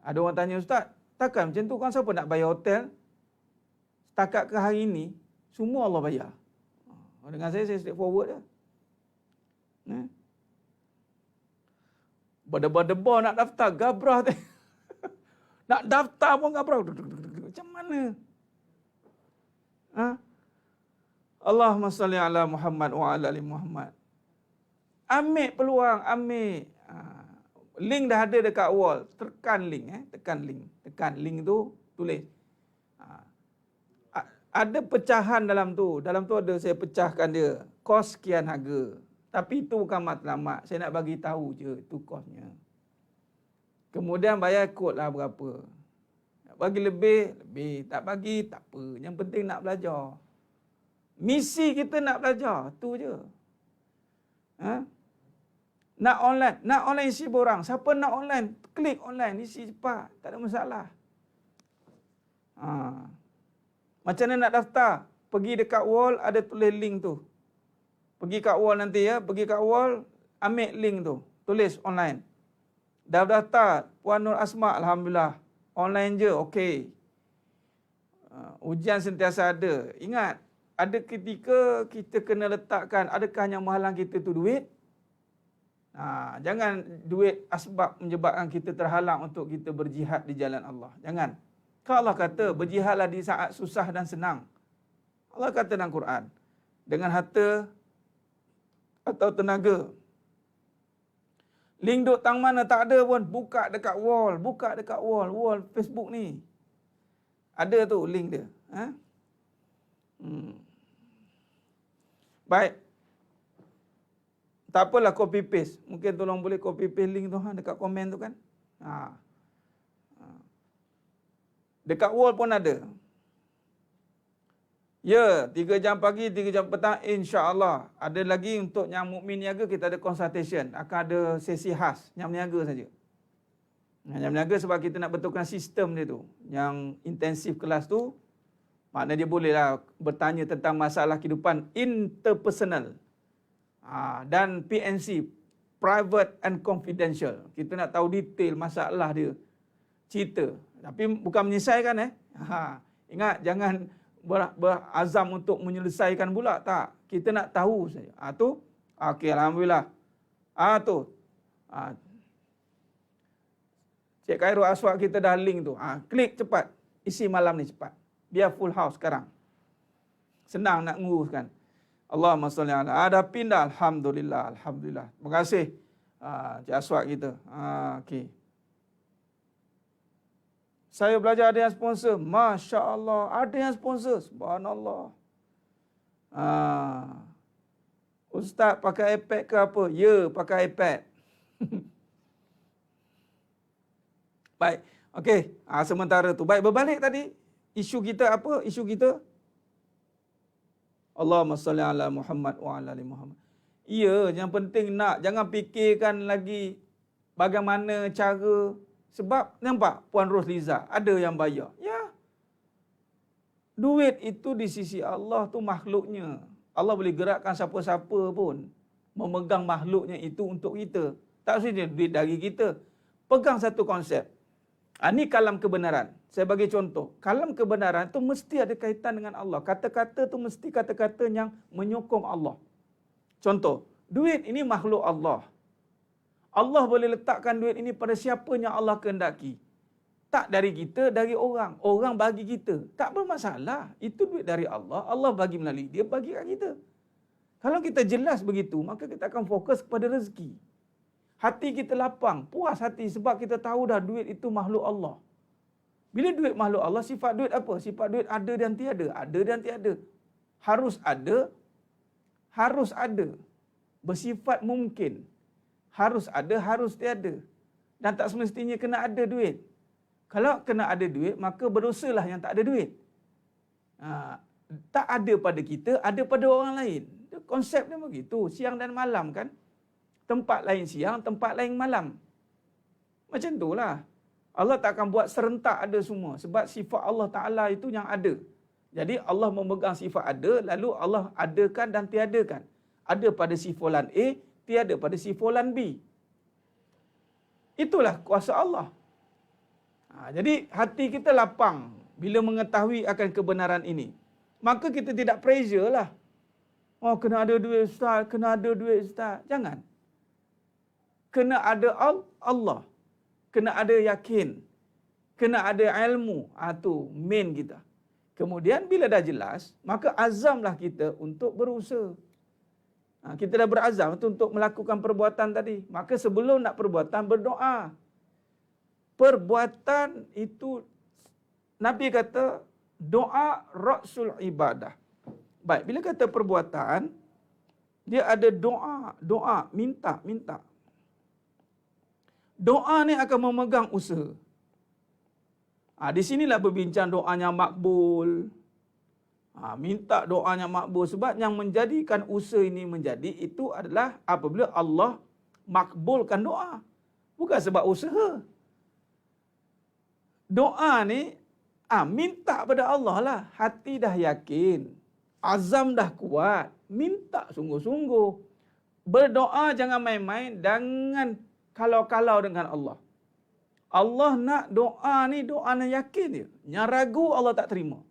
Ada orang tanya, Ustaz, takkan macam tu kan siapa nak bayar hotel? Setakat ke hari ni, semua Allah bayar. Dengan saya straight forward je. Berdebar-debar nak daftar, gabrah tu. Nak daftar pun gabrah. Macam mana? Allahumma salli ala Muhammad wa ala ali Muhammad. Ambil peluang, ambil. Link dah ada dekat wall. Tekan link. Tekan link tu, tulis. Ada pecahan dalam tu. Dalam tu ada saya pecahkan dia. Kos sekian harga. Tapi itu bukan matlamat. Saya nak bagi tahu je itu kosnya. Kemudian bayar kod lah berapa. Nak bagi lebih, lebih. Tak bagi, tak apa. Yang penting nak belajar. Misi kita nak belajar. Tu je. Nak online isi borang. Siapa nak online, klik online, isi cepat. Tak ada masalah. Macam mana nak daftar? Pergi dekat wall, ada tulis link tu. Pergi kat wall nanti ya. Pergi kat wall, ambil link tu. Tulis online. Dah daftar, Puan Nur Asma, Alhamdulillah. Online je, okey. Ujian sentiasa ada. Ingat, ada ketika kita kena letakkan, adakah yang menghalang kita tu duit? Jangan duit asbab menyebabkan kita terhalang untuk kita berjihad di jalan Allah. Jangan. Kalau Allah kata, berjihadlah di saat susah dan senang. Allah kata dalam Quran, dengan harta atau tenaga. Link duk tang mana tak ada pun, buka dekat wall. Buka dekat wall Facebook ni. Ada tu link dia. Baik. Tak apalah copy paste. Mungkin tolong boleh copy paste link tu dekat komen tu kan. Dekat wall pun ada. Ya, 3 jam pagi, 3 jam petang, insya-Allah. Ada lagi untuk yang mukmin niaga, kita ada consultation. Akan ada sesi khas, yang niaga saja. Yang niaga sebab kita nak betulkan sistem dia tu. Yang intensif kelas tu, maknanya dia bolehlah bertanya tentang masalah kehidupan interpersonal. Dan PNC, private and confidential. Kita nak tahu detail masalah dia. Cerita. Tapi bukan menyelesaikan Ingat, jangan berazam untuk menyelesaikan pula. Tak. Kita nak tahu saja. Tu. Okey, Alhamdulillah. Tu. Cik Khairul Aswad kita dah link tu. Klik cepat. Isi malam ni cepat. Biar full house sekarang. Senang nak nguruskan. Allahumma salli ala. Dah pindah. Alhamdulillah. Alhamdulillah. Terima kasih. Cik Aswad kita. Okey. Saya belajar ada yang sponsor. Masya Allah. Ada yang sponsor. Subhanallah. Ustaz pakai iPad ke apa? Ya, pakai iPad. Baik. Okey. Sementara tu. Baik, berbalik tadi. Isu kita apa? Isu kita? Allahumma salli ala Muhammad wa ala ali Muhammad. Ya, yang penting nak. Jangan fikirkan lagi bagaimana cara. Sebab nampak Puan Rosliza ada yang bayar. Ya. Duit itu di sisi Allah tu makhluknya. Allah boleh gerakkan siapa-siapa pun memegang makhluknya itu untuk kita. Tak mesti duit dari kita. Pegang satu konsep. Ini kalam kebenaran. Saya bagi contoh. Kalam kebenaran tu mesti ada kaitan dengan Allah. Kata-kata tu mesti kata-kata yang menyokong Allah. Contoh. Duit ini makhluk Allah. Allah boleh letakkan duit ini pada siapa yang Allah kehendaki. Tak dari kita, dari orang. Orang bagi kita. Tak bermasalah. Itu duit dari Allah. Allah bagi melalui dia, bagi kat kita. Kalau kita jelas begitu, maka kita akan fokus kepada rezeki. Hati kita lapang, puas hati sebab kita tahu dah duit itu makhluk Allah. Bila duit makhluk Allah, sifat duit apa? Sifat duit ada dan tiada. Ada dan tiada. Harus ada. Harus ada. Bersifat mungkin. Harus ada, harus tiada. Dan tak semestinya kena ada duit. Kalau kena ada duit, maka berdosalah yang tak ada duit. Tak ada pada kita, ada pada orang lain. Konsep dia begitu. Siang dan malam kan. Tempat lain siang, tempat lain malam. Macam itulah. Allah tak akan buat serentak ada semua. Sebab sifat Allah Ta'ala itu yang ada. Jadi Allah memegang sifat ada, lalu Allah adakan dan tiadakan. Ada pada si fulan A, tiada pada si fulan B. Itulah kuasa Allah. Jadi hati kita lapang bila mengetahui akan kebenaran ini. Maka kita tidak pressure lah. Oh, kena ada duit ustaz, kena ada duit ustaz. Jangan. Kena ada Allah. Kena ada yakin. Kena ada ilmu. Itu main kita. Kemudian bila dah jelas, maka azamlah kita untuk berusaha. Kita dah berazam untuk melakukan perbuatan tadi. Maka sebelum nak perbuatan, berdoa. Perbuatan itu, Nabi kata, doa ra'sul ibadah. Baik, bila kata perbuatan, dia ada doa, minta. Doa ni akan memegang usaha. Di sinilah berbincang doanya makbul. Minta doanya makbul. Sebab yang menjadikan usaha ini menjadi, itu adalah apabila Allah makbulkan doa. Bukan sebab usaha. Doa ni, minta pada Allah lah. Hati dah yakin. Azam dah kuat. Minta sungguh-sungguh. Berdoa jangan main-main. Jangan kalau-kalau dengan Allah. Allah nak doa ni doa yang yakin dia. Yang ragu Allah tak terima.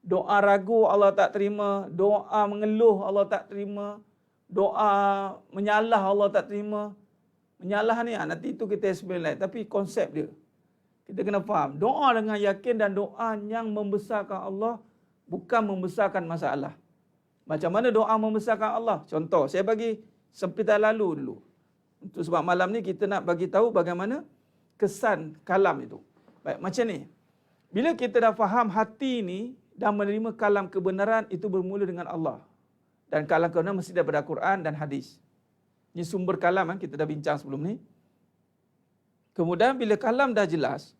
Doa ragu Allah tak terima. Doa mengeluh Allah tak terima. Doa menyalah Allah tak terima. Menyalah ni nanti itu kita explain lain. Tapi konsep dia. Kita kena faham. Doa dengan yakin dan doa yang membesarkan Allah. Bukan membesarkan masalah. Macam mana doa membesarkan Allah? Contoh, saya bagi sempitan lalu dulu. Untuk sebab malam ni kita nak bagi tahu bagaimana kesan kalam itu. Baik, macam ni. Bila kita dah faham hati ni dan menerima kalam kebenaran, itu bermula dengan Allah. Dan kalam kebenaran mesti daripada Quran dan hadis. Ini sumber kalam kita dah bincang sebelum ni. Kemudian bila kalam dah jelas,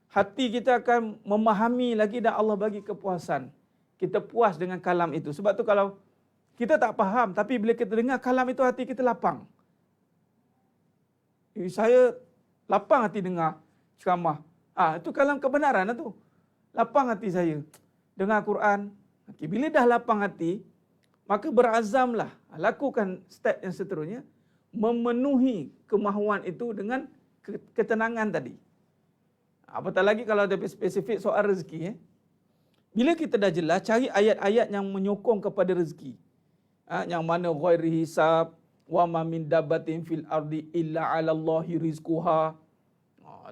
hati kita akan memahami lagi dan Allah bagi kepuasan. Kita puas dengan kalam itu. Sebab tu kalau kita tak faham, tapi bila kita dengar kalam itu, hati kita lapang. Saya lapang hati dengar ceramah. Itu kalam kebenaran tu. Lapang hati saya dengar Quran. Okay, bila dah lapang hati, maka berazamlah lakukan step yang seterusnya, memenuhi kemahuan itu dengan ketenangan tadi. Apatah lagi kalau ada spesifik soal rezeki. Bila kita dah jelas, cari ayat-ayat yang menyokong kepada rezeki. Yang mana ghairi hisab, wa ma min dabbatin fil ardi illa 'ala Allahi rizquha.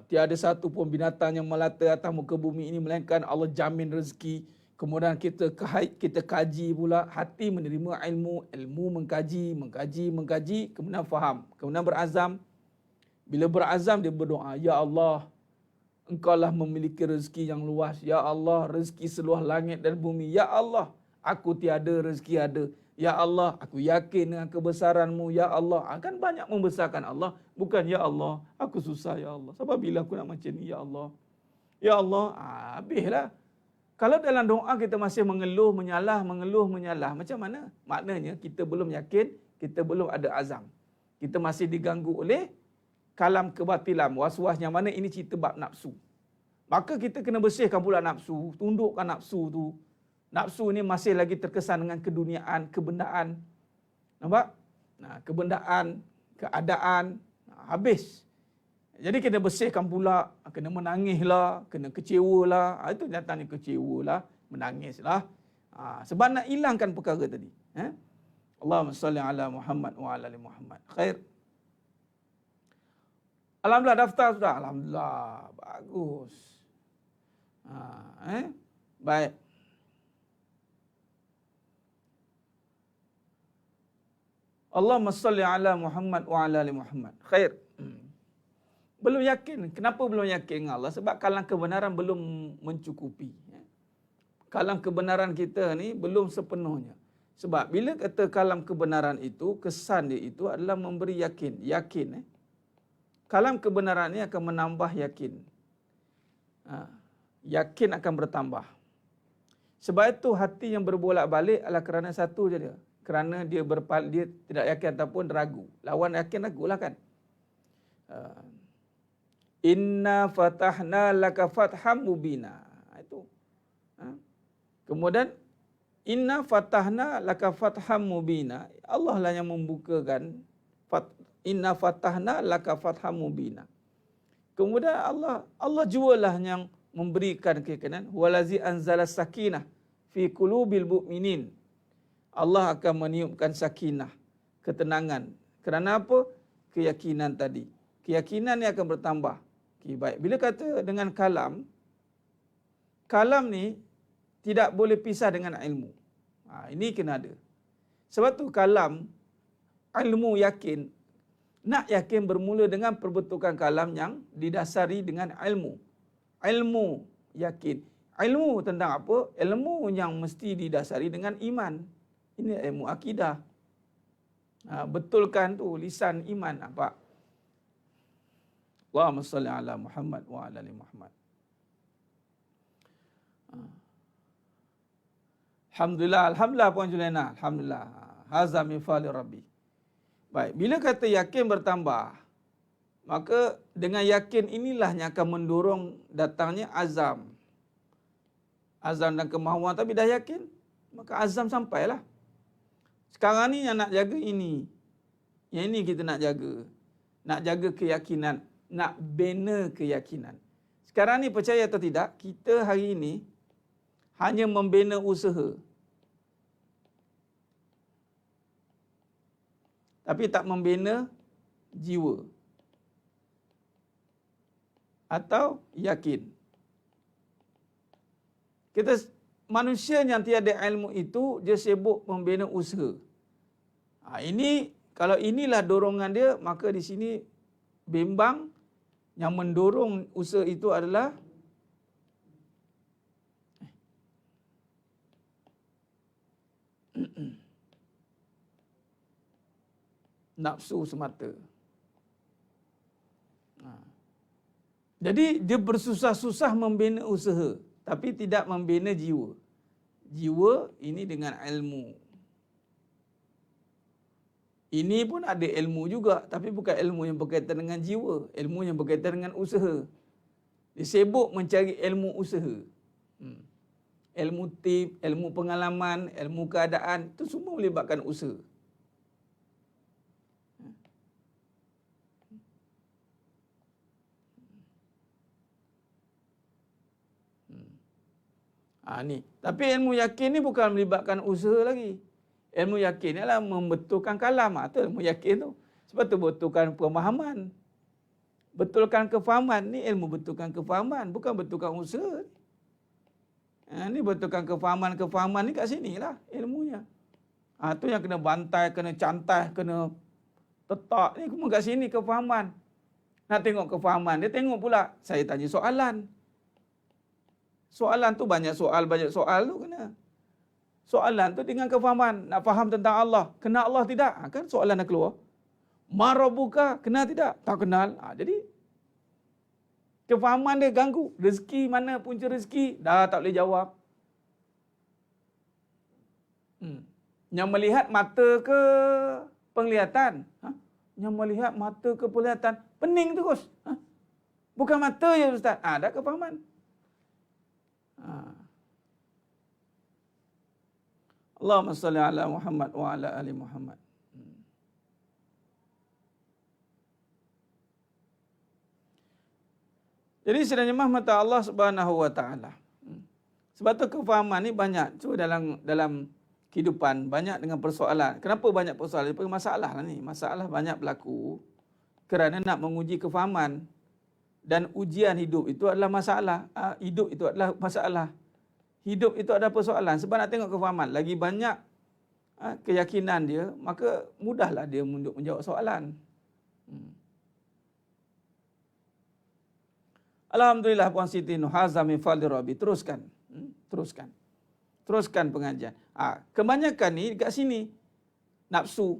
Tiada satu pun binatang yang melata atas muka bumi ini melainkan Allah jamin rezeki. Kemudian kita kaji pula, hati menerima ilmu mengkaji, kemudian faham, kemudian berazam. Bila berazam dia berdoa, ya Allah, Engkaulah memiliki rezeki yang luas. Ya Allah, rezeki seluas langit dan bumi. Ya Allah, aku tiada, rezeki ada. Ya Allah, aku yakin dengan kebesaran-Mu. Ya Allah, akan banyak membesarkan Allah. Bukan, ya Allah, aku susah, ya Allah. Sebab bila aku nak macam ni, ya Allah. Ya Allah, habislah. Kalau dalam doa kita masih mengeluh, menyalah, macam mana? Maknanya kita belum yakin, kita belum ada azam. Kita masih diganggu oleh kalam kebatilan, was-was yang mana ini cerita bab nafsu. Maka kita kena bersihkan pula nafsu, tundukkan nafsu tu. Nafsu ni masih lagi terkesan dengan keduniaan, kebendaan. Nampak? Kebendaan, keadaan, habis. Jadi kena bersihkan pula, kena menangislah, kena kecewalah. Itu datangnya kecewalah, menangislah. Sebab nak hilangkan perkara tadi. Allahumma salli ala Muhammad wa ala ali Muhammad. Khair. Alhamdulillah daftar sudah. Alhamdulillah. Bagus. Baik. Allahumma salli ala Muhammad wa ala ali Muhammad. Khair. Belum yakin. Kenapa belum yakin dengan Allah? Sebab kalam kebenaran belum mencukupi. Kalam kebenaran kita ni belum sepenuhnya. Sebab bila kata kalam kebenaran itu, kesan dia itu adalah memberi yakin. Yakin. Kalam kebenaran ini akan menambah yakin. Yakin akan bertambah. Sebab itu hati yang berbolak-balik adalah kerana satu je dia. Kerana dia tidak yakin ataupun ragu. Lawan yakin ragulah kan. Inna fatahna laka fatham mubina. Itu. Kemudian Inna fatahna laka fatham mubina. Allah lah yang membukakan. Inna fatahna laka fatham mubina. Kemudian Allah jualah yang memberikan keyakinan. Walazi anzala sakinah fi qulubil mu'minin. Allah akan meniupkan sakinah, ketenangan. Kerana apa? Keyakinan tadi. Keyakinan ni akan bertambah. Okay, baik. Bila kata dengan kalam, kalam ni tidak boleh pisah dengan ilmu. Ini kena ada. Sebab tu kalam, ilmu yakin, nak yakin bermula dengan perbetulan kalam yang didasari dengan ilmu. Ilmu yakin. Ilmu tentang apa? Ilmu yang mesti didasari dengan iman. Ini ilmu akidah. Betulkan tu lisan iman. Nampak? Allahumma salli ala Muhammad wa ala ali Muhammad. Alhamdulillah Puan Juliana. Alhamdulillah. Haza min fali Rabbi. Baik, bila kata yakin bertambah, maka dengan yakin inilah yang akan mendorong datangnya azam. Azam dan kemahuan, tapi dah yakin, maka azam sampailah. Sekarang ni yang nak jaga ini. Yang ini kita nak jaga. Nak jaga keyakinan. Nak bina keyakinan. Sekarang ni percaya atau tidak, kita hari ini hanya membina usaha. Tapi tak membina jiwa. Atau yakin. Manusia yang tiada ilmu itu, dia sibuk membina usaha. Ini, kalau inilah dorongan dia, maka di sini bimbang yang mendorong usaha itu adalah nafsu semata. Jadi dia bersusah-susah membina usaha, tapi tidak membina jiwa. Jiwa ini dengan ilmu. Ini pun ada ilmu juga, tapi bukan ilmu yang berkaitan dengan jiwa. Ilmu yang berkaitan dengan usaha. Dia sibuk mencari ilmu usaha. Ilmu tip, ilmu pengalaman, ilmu keadaan, itu semua melibatkan usaha. Ni. Tapi ilmu yakin ni bukan melibatkan usaha lagi. Ilmu yakin ialah membetulkan kalam. Itu ilmu yakin tu. Sebab tu betulkan pemahaman. Betulkan kefahaman. Ni ilmu betulkan kefahaman. Bukan betulkan usaha. Ni betulkan kefahaman ni kat sini lah ilmunya. Tu yang kena bantai, kena cantai, kena tetak. Ni semua kat sini kefahaman. Nak tengok kefahaman. Dia tengok pula. Saya tanya soalan. Soalan tu banyak soal tu kena. Soalan tu dengan kefahaman. Nak faham tentang Allah. Kenal Allah tidak? Kan soalan dah keluar. Ma rabbuka? Kenal tidak? Tak kenal. Jadi, kefahaman dia ganggu. Rezeki, mana punca rezeki? Dah tak boleh jawab. Yang melihat mata ke penglihatan? Yang melihat mata ke penglihatan? Pening terus. Bukan mata ya Ustaz. Dah kefahaman. Allahumma salli ala Muhammad wa ala ali Muhammad. Jadi sebenarnya mata Allah Subhanahu wa taala. Sebab tu kefahaman ni banyak. Cuba dalam kehidupan banyak dengan persoalan. Kenapa banyak persoalan? Masalah lah ni. Masalah banyak berlaku kerana nak menguji kefahaman. Dan ujian hidup itu adalah masalah. Hidup itu adalah masalah. Hidup itu ada persoalan. Sebab nak tengok kefahaman. Lagi banyak keyakinan dia, maka mudahlah dia untuk menjawab soalan. Alhamdulillah Puan Siti Nuhaza min fadli Rabbi. Teruskan. Teruskan pengajian. Kebanyakan ni dekat sini. Nafsu.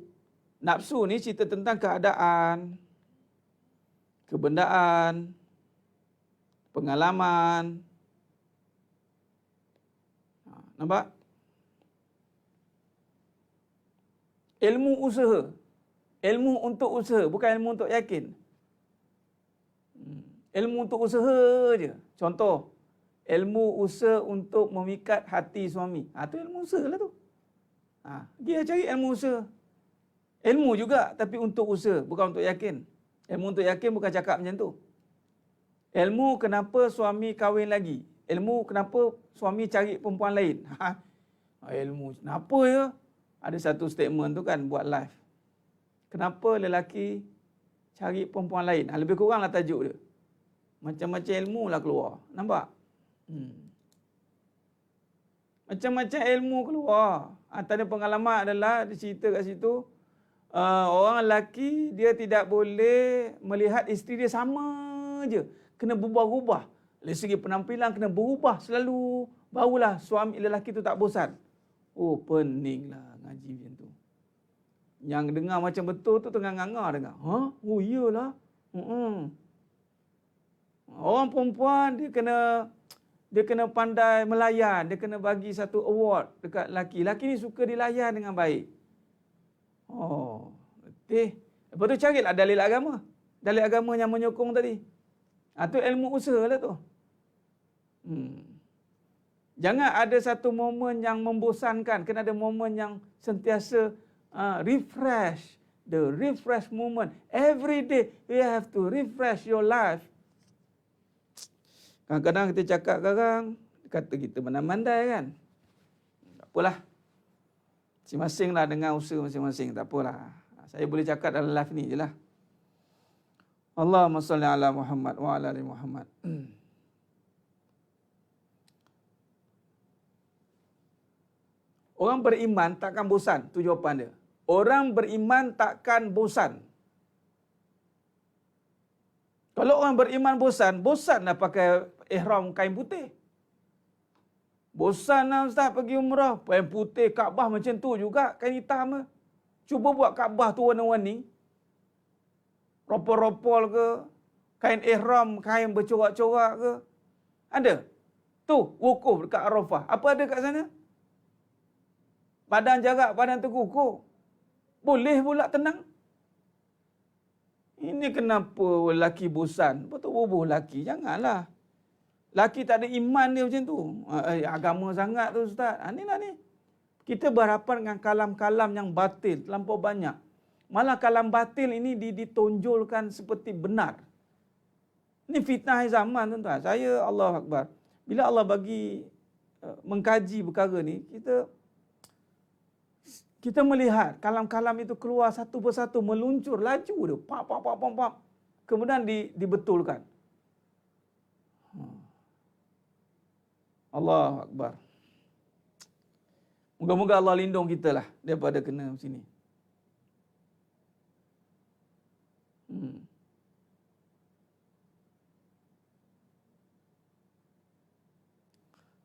Nafsu ni cerita tentang keadaan, kebendaan, pengalaman. Nampak? Ilmu usaha. Ilmu untuk usaha, bukan ilmu untuk yakin. Ilmu untuk usaha je. Contoh, ilmu usaha untuk memikat hati suami. Tu ilmu usaha lah tu. Dia cari ilmu usaha. Ilmu juga tapi untuk usaha, bukan untuk yakin. Ilmu untuk yakin bukan cakap macam tu. Ilmu kenapa suami kahwin lagi. Ilmu kenapa suami cari perempuan lain. Ilmu kenapa ya? Ada satu statement tu kan buat live. Kenapa lelaki cari perempuan lain? Lebih kuranglah tajuk dia. Macam-macam ilmu lah keluar. Nampak? Macam-macam ilmu keluar. Antara pengalaman adalah dia cerita kat situ, orang lelaki dia tidak boleh melihat isteri dia sama je. Kena berubah-ubah. Dari segi penampilan kena berubah selalu. Barulah suami lelaki tu tak bosan. Peninglah ngaji macam tu. Yang dengar macam betul tu tengah nganga dengar. Iyalah. Orang perempuan dia kena pandai melayan, dia kena bagi satu award dekat lelaki. Lelaki ni suka dilayan dengan baik. Letih. Lepas tu carilah dalil agama. Dalil agama yang menyokong tadi. Tu ilmu usaha lah tu. Jangan ada satu momen yang membosankan. Kena ada momen yang sentiasa refresh. The refresh moment. Every day you have to refresh your life. Kadang-kadang kita cakap sekarang, kata kita mandai-mandai kan. Tak apalah. Masing-masing lah dengan usaha masing-masing. Tak apalah. Saya boleh cakap dalam live ni je lah. Allahumma salli ala Muhammad wa ala ali Muhammad. Orang beriman takkan bosan. Tu jawapan dia. Orang beriman takkan bosan. Kalau orang beriman bosan dah pakai ihram kain putih. Bosan lah Ustaz pergi umrah. Kain putih, Kaabah macam tu juga, kain hitam. Cuba buat Kaabah tu warna-warni. Ropol-ropol ke, kain ihram, kain bercorak-corak ke. Ada? Tu, wukuf dekat Arafah. Apa ada kat sana? Badan jarak, badan terkukuh. Boleh pula tenang. Ini kenapa lelaki bosan? Betul boboh lelaki. Janganlah. Lelaki tak ada iman dia macam tu. Agama sangat tu Ustaz. Inilah ni. Kita berhadapan dengan kalam-kalam yang batil. Terlampau banyak. Malah kalam batil ini ditonjolkan seperti benar. Ini fitnah zaman tuan-tuan. Saya Allah Akbar. Bila Allah bagi mengkaji perkara ni, kita melihat kalam-kalam itu keluar satu persatu, meluncur, laju dia. Pap. Kemudian dibetulkan. Allah Akbar. Moga-moga Allah lindung kita lah daripada kena sini.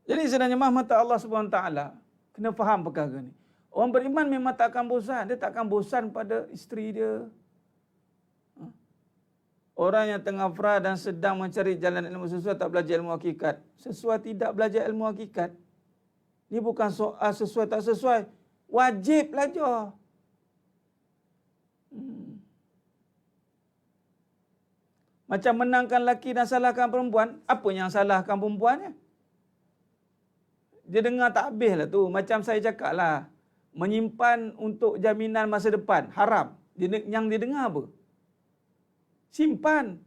Jadi sebenarnya mata Allah Subhanahu Wa Taala kena faham perkara ni. Orang beriman memang tak akan bosan. Dia tak akan bosan pada isteri dia. Orang yang tengah frah dan sedang mencari jalan ilmu sesuai tak belajar ilmu hakikat. Sesuai tidak belajar ilmu hakikat. Ini bukan soal sesuai tak sesuai. Wajib belajar. Macam menangkan lelaki dan salahkan perempuan. Apa yang salahkan perempuannya? Dia dengar tak habis lah tu. Macam saya cakap lah. Menyimpan untuk jaminan masa depan. Haram. Yang dia dengar apa? Simpan.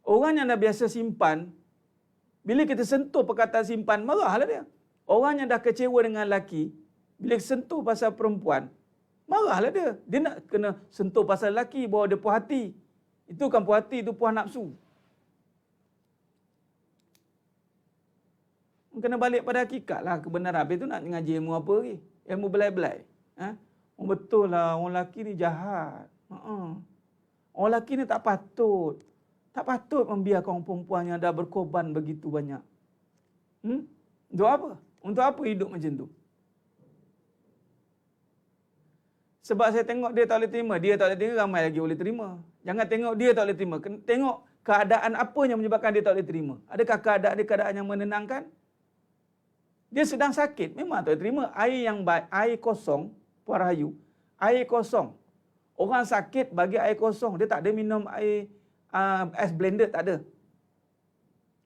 Orang yang dah biasa simpan, bila kita sentuh perkataan simpan, marahlah dia. Orang yang dah kecewa dengan lelaki, bila sentuh pasal perempuan, marahlah dia. Dia nak kena sentuh pasal lelaki, bawa dia puas hati. Itu kan puas hati, itu puas nafsu. Kena balik pada hakikat lah, kebenaran. Habis tu nak ngaji ilmu apa lagi? Ilmu belai-belai. Betul lah, orang lelaki ni jahat. Orang lelaki ni tak patut. Tak patut membiarkan orang perempuan yang dah berkorban begitu banyak. Untuk apa? Untuk apa hidup macam tu? Sebab saya tengok dia tak boleh terima. Dia tak boleh terima, ramai lagi boleh terima. Jangan tengok dia tak boleh terima. Tengok keadaan apa yang menyebabkan dia tak boleh terima. Adakah keadaan dia keadaan yang menenangkan? Dia sedang sakit. Memang tak boleh terima. Air yang baik, air kosong, Puan Rahayu, air kosong. Orang sakit bagi air kosong. Dia tak ada minum air es blended, tak ada.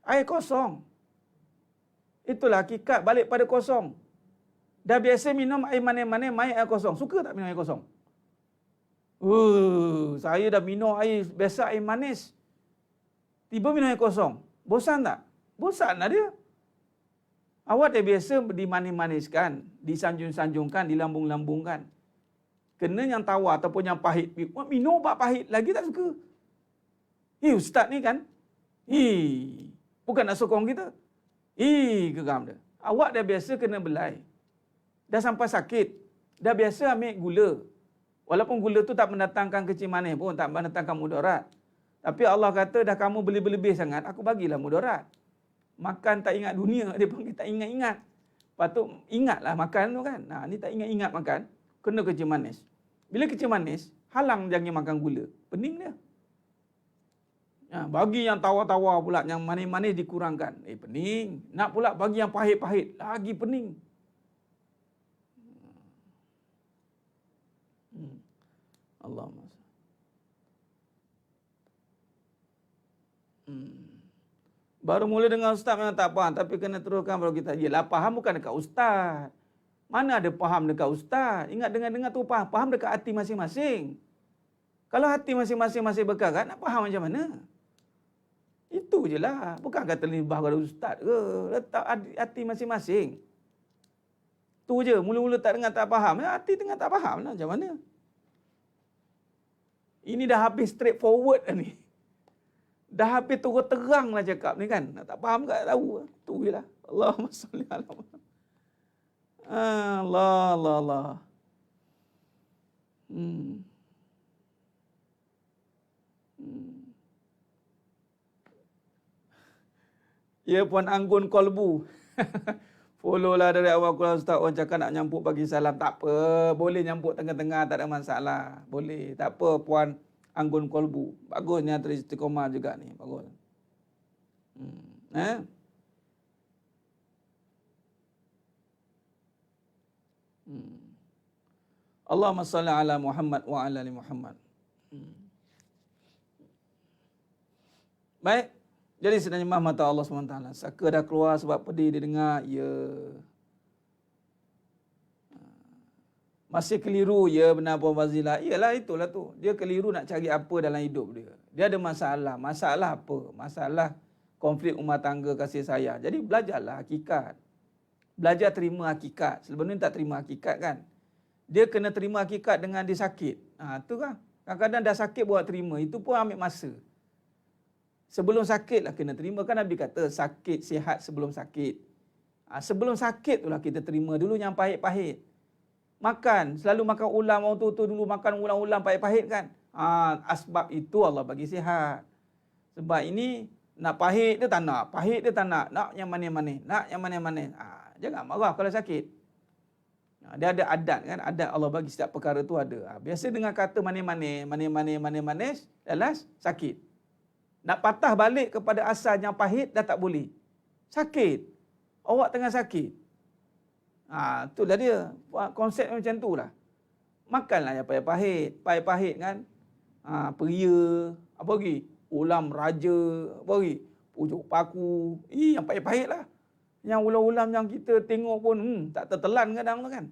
Air kosong. Itulah hakikat balik pada kosong. Dah biasa minum air manis-manis, main air kosong. Suka tak minum air kosong? Saya dah minum air biasa, air manis. Tiba minum air kosong. Bosan tak? Bosan lah dia. Awak dah biasa dimanis-maniskan, disanjung-sanjungkan, dilambung-lambungkan. Kena yang tawar ataupun yang pahit. Minum bak pahit lagi tak suka. Ustaz ni kan? Bukan nak sokong kita. Geram dia. Awak dah biasa kena belai. Dah sampai sakit. Dah biasa ambil gula. Walaupun gula tu tak mendatangkan kecil manis pun, tak mendatangkan mudarat. Tapi Allah kata, dah kamu beli berlebih sangat, aku bagilah mudarat. Makan tak ingat dunia, dia panggil tak ingat-ingat. Patut ingatlah makan tu kan. Ni tak ingat-ingat makan, kena kecil manis. Bila kecil manis, halang jangan makan gula. Pening dia. Bagi yang tawar-tawar pula, yang manis-manis dikurangkan. Pening. Nak pula bagi yang pahit-pahit, lagi pening. Allahumma Baru mula dengan ustaz memang tak faham, tapi kena teruskan baru kita. Yelah, faham bukan dekat ustaz. Mana ada faham dekat ustaz? Ingat dengar-dengar tu faham. Faham dekat hati masing-masing. Kalau hati masing-masing masih berkarat, nak faham macam mana? Itu je lah. Bukan kata libah pada ustaz ke. Letak hati masing-masing. Tu je. Mula-mula tak dengar tak faham. Hati tengah tak faham lah. Macam mana? Ini dah habis straightforward lah ni. Dah habis terus terang lah cakap ni kan. Tak faham tak tahu. Tu je lah. Allahumma salli ala Muhammad. Allah. Ya Puan Anggun Kolbu. Follow lah dari awal kalau ustaz orang cakap nak nyampuk bagi salam. Tak apa. Boleh nyampuk tengah-tengah, tak ada masalah. Boleh. Tak apa Puan Anggun Kolbu. Bagusnya Tri Istiqomah juga ni. Bagus. Allahumma salli ala Muhammad wa ala ali Muhammad. Baik. Jadi sebenarnya mata Allah SWT. Saka dah keluar sebab pedih dia dengar. Ya. Masih keliru. Ya benar Puan Fazila. Yalah itulah tu. Dia keliru nak cari apa dalam hidup dia. Dia ada masalah. Masalah apa? Masalah konflik rumah tangga, kasih sayang. Jadi belajarlah hakikat. Belajar terima hakikat. Sebelum ni tak terima hakikat kan. Dia kena terima hakikat dengan dia sakit. Tu kan. Kadang-kadang dah sakit buat terima. Itu pun ambil masa. Sebelum sakit lah kena terima. Kan Nabi kata sakit sihat sebelum sakit. Sebelum sakit tu lah kita terima dulu yang pahit-pahit. Makan. Selalu makan ulam. Orang tu dulu makan ulam-ulam pahit-pahit kan. Asbab itu Allah bagi sihat. Sebab ini nak pahit dia tak nak. Pahit dia tak nak. Nak yang manis-manis. Nak yang manis-manis. Jangan marah kalau sakit. Dia ada adat kan. Adat Allah bagi setiap perkara tu ada. Biasa dengar kata manis-manis. Manis-manis. Last sakit. Nak patah balik kepada asal yang pahit dah tak boleh. Sakit. Awak tengah sakit. Itulah dia. Konsep macam tu lah. Makanlah yang pahit-pahit. Pahit-pahit kan. Peria. Apa lagi? Ulam raja. Apa lagi? Pucuk paku. Yang pahit-pahit lah. Yang ulam-ulam yang kita tengok pun tak tertelan kadang tu kan.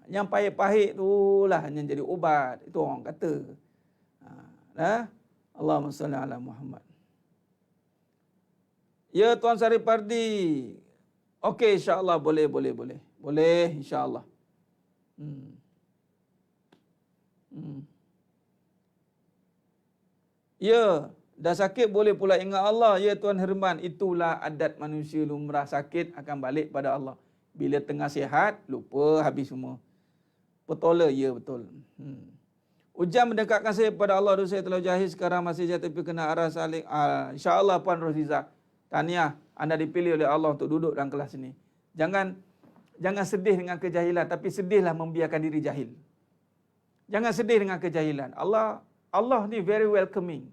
Yang pahit-pahit tu lah yang jadi ubat. Itu orang kata. Allahumma salli ala Muhammad. Ya Tuan Sari Pardi. Okey insya-Allah boleh. Boleh insya-Allah. Ya, dah sakit boleh pula ingat Allah. Ya Tuan Herman, itulah adat manusia lumrah, sakit akan balik pada Allah. Bila tengah sihat, lupa habis semua. Betul ya betul. Ujian mendekatkan saya kepada Allah. Dulu saya telah jahil, sekarang masih jatuh tapi kena arah saling. InsyaAllah Puan Roziza. Tahniah, anda dipilih oleh Allah untuk duduk dalam kelas ini. Jangan sedih dengan kejahilan, tapi sedihlah membiarkan diri jahil. Jangan sedih dengan kejahilan. Allah ni very welcoming.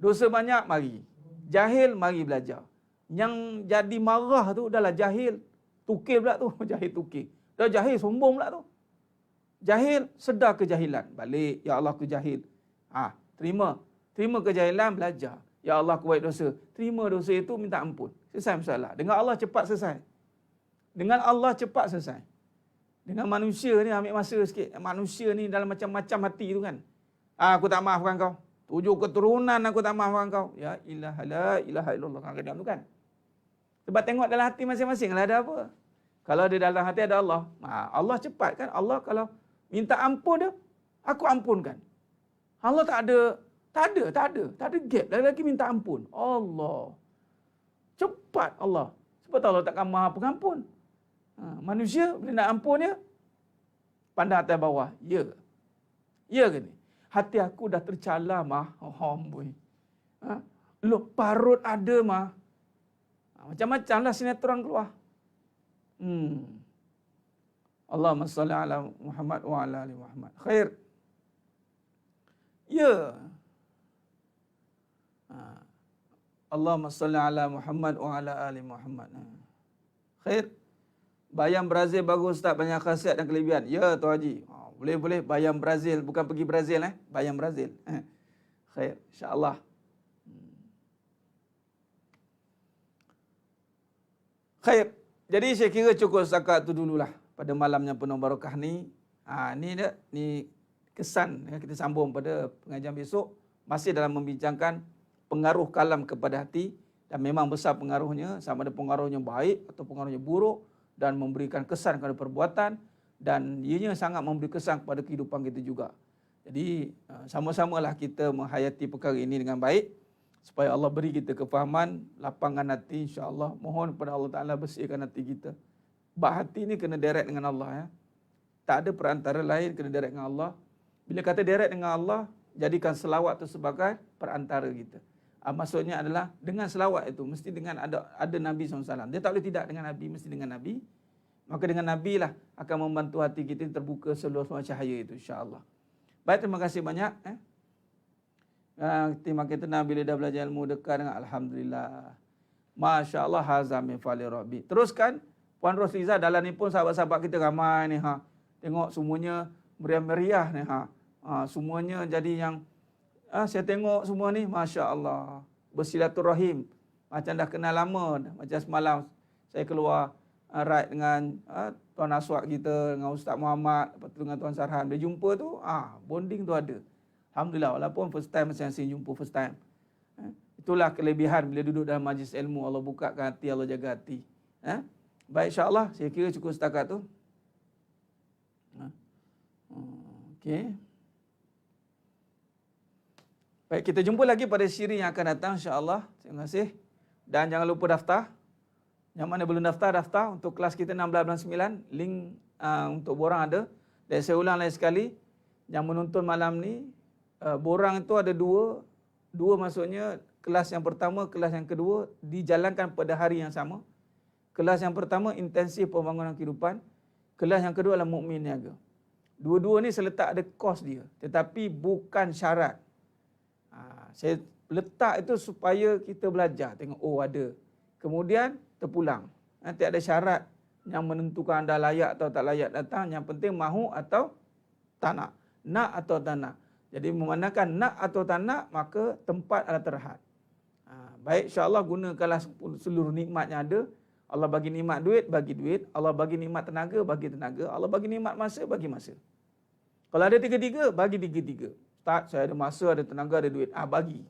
Dosa banyak, mari. Jahil, mari belajar. Yang jadi marah tu adalah jahil. Tukir pula tu. Jahil tukir. Dah jahil, sombong pula tu. Jahil, sedar kejahilan. Balik, ya Allah aku jahil. Terima kejahilan, belajar. Ya Allah, aku buat dosa. Terima dosa itu, minta ampun. Selesai masalah. Dengan Allah cepat selesai. Dengan Allah cepat selesai. Dengan manusia ni ambil masa sikit. Manusia ni dalam macam-macam hati tu kan. Aku tak maafkan kau. 7 keturunan aku tak maafkan kau. Ya ilaha la ilaha illallah. Kadang-kadang tu kan. Sebab tengok dalam hati masing-masing lah ada apa. Kalau di dalam hati ada Allah. Allah cepat kan. Allah kalau minta ampun dia, aku ampunkan. Allah tak ada gap. Lagi-lagi minta ampun. Allah. Cepat Allah. Sebab Allah takkan maha pengampun. Manusia bila nak ampun dia, pandang atas bawah. Ya. Ya ke ni? Hati aku dah tercala mah. Amboi. Loh, parut ada mah. Macam-macam lah sinetron keluar. Allahumma salli ala Muhammad wa ala ali Muhammad. Khair. Ya. Allahumma salli ala Muhammad wa ala ali Muhammad. Khair. Bayam Brazil bagus Ustaz, banyak khasiat dan kelebihan. Ya Tuan Haji. Boleh. Bayam Brazil, bukan pergi Brazil Bayam Brazil. Khair, insya-Allah. Khair. Jadi saya kira cukup setakat tu dululah pada malamnya penuh barakah ni. Ni kesan yang kita sambung pada pengajian besok, masih dalam membincangkan pengaruh kalam kepada hati, dan memang besar pengaruhnya, sama ada pengaruhnya baik atau pengaruhnya buruk, dan memberikan kesan kepada perbuatan, dan ianya sangat memberi kesan kepada kehidupan kita juga. Jadi sama-samalah kita menghayati perkara ini dengan baik, supaya Allah beri kita kefahaman, lapangkan hati, insya-Allah. Mohon kepada Allah Ta'ala bersihkan hati kita. Bab hati ni kena direct dengan Allah ya. Tak ada perantara lain, kena direct dengan Allah. Bila kata direct dengan Allah, jadikan selawat itu sebagai perantara kita. Maksudnya adalah dengan selawat itu mesti dengan ada Nabi SAW. Dia tak boleh tidak dengan Nabi, mesti dengan Nabi. Maka dengan Nabi lah akan membantu hati kita terbuka seluas cahaya itu, insya-Allah. Baik, terima kasih banyak. Terima kita bila dah belajar ilmu dekat dengan Alhamdulillah. Masya Allah, hazam min fali Rabbi. Teruskan, Puan Rosliza, dalam ni pun sahabat-sahabat kita ramai ni. Tengok semuanya meriah-meriah ni. Semuanya jadi yang, saya tengok semua ni, Masya Allah. Bersilaturahim. Macam dah kenal lama. Macam semalam saya keluar ride dengan Tuan Aswak kita, dengan Ustaz Muhammad, lepas tu dengan Tuan Sarhan. Dia jumpa tu, bonding tu ada. Alhamdulillah, walaupun first time masing-masing jumpa first time. Itulah kelebihan bila duduk dalam majlis ilmu. Allah bukakan hati, Allah jaga hati. Baik, insya-Allah saya kira cukup setakat tu. Okey. Baik, kita jumpa lagi pada siri yang akan datang, insya-Allah. Terima kasih. Dan jangan lupa daftar. Yang mana belum daftar untuk kelas kita 16 bulan 9. Link untuk borang ada. Dan saya ulang lagi sekali, yang menonton malam ni, borang itu ada dua maksudnya kelas yang pertama, kelas yang kedua dijalankan pada hari yang sama. Kelas yang pertama intensif pembangunan kehidupan, kelas yang kedua adalah mukmin niaga. Dua-dua ni seletak ada kos dia, tetapi bukan syarat. Saya letak itu supaya kita belajar, tengok ada. Kemudian terpulang. Nanti ada syarat yang menentukan anda layak atau tak layak datang, yang penting mahu atau tak nak. Nak atau tak nak. Jadi memandangkan nak atau tak nak, maka tempat adalah terhad. Baik, insya-Allah gunakanlah seluruh nikmat yang ada. Allah bagi nikmat duit, bagi duit. Allah bagi nikmat tenaga, bagi tenaga. Allah bagi nikmat masa, bagi masa. Kalau ada tiga-tiga, bagi tiga-tiga. Ustaz, saya ada masa, ada tenaga, ada duit. Bagi.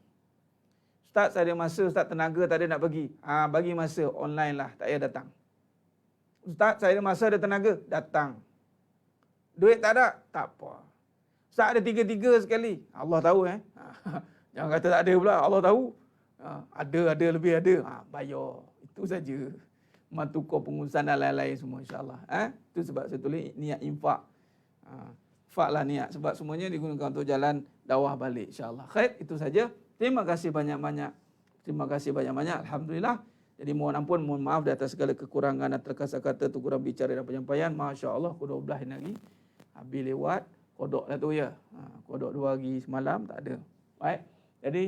Ustaz, saya ada masa, Ustaz tenaga, tak ada nak bagi. Bagi masa, online lah, tak payah datang. Ustaz, saya ada masa, ada tenaga, datang. Duit tak ada, tak apa. Ustaz ada tiga-tiga sekali. Allah tahu Jangan kata tak ada pula, Allah tahu. Ada lebih ada. Bayar. Itu saja. Tukar pengurusan dan lain-lain semua, insya-Allah. Itu sebab saya tulis niat infak. Infaklah niat, sebab semuanya digunakan untuk jalan dakwah balik, insya-Allah. Khair, itu saja. Terima kasih banyak-banyak. Terima kasih banyak-banyak. Alhamdulillah. Jadi mohon ampun, mohon maaf di atas segala kekurangan dan terkasa-kata, terkurang bicara dan penyampaian. Masya-Allah, pukul 12 hari lagi. Habis lewat. Kodok dah tu ya. Kodok 2 hari semalam, tak ada. Baik. Jadi,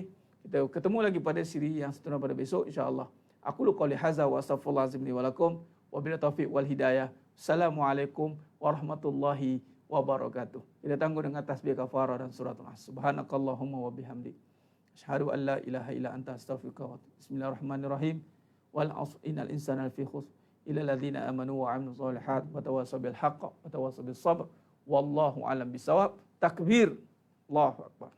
kita ketemu lagi pada siri yang seterusnya pada besok, insya-Allah. Aku lu qouli hadza wa astaghfirullahalazim li wa lakum wa bil taufiq wal hidayah. Assalamualaikum warahmatullahi wabarakatuh. Kita tangguh dengan tasbih kafarah dan suratul As. Subhanakallahumma wa bihamdik. Asyhadu an la ilaha illa anta astaghfiruka wa atubu. Bismillahirrahmanirrahim. Wal 'asr innal insana lafi khusr illa alladziina amanu wa 'amilus shalihat wa tawassaw bil haqq wa tawassaw bis sabr. Wallahu a'lam bisawab. Takbir. Allahu akbar.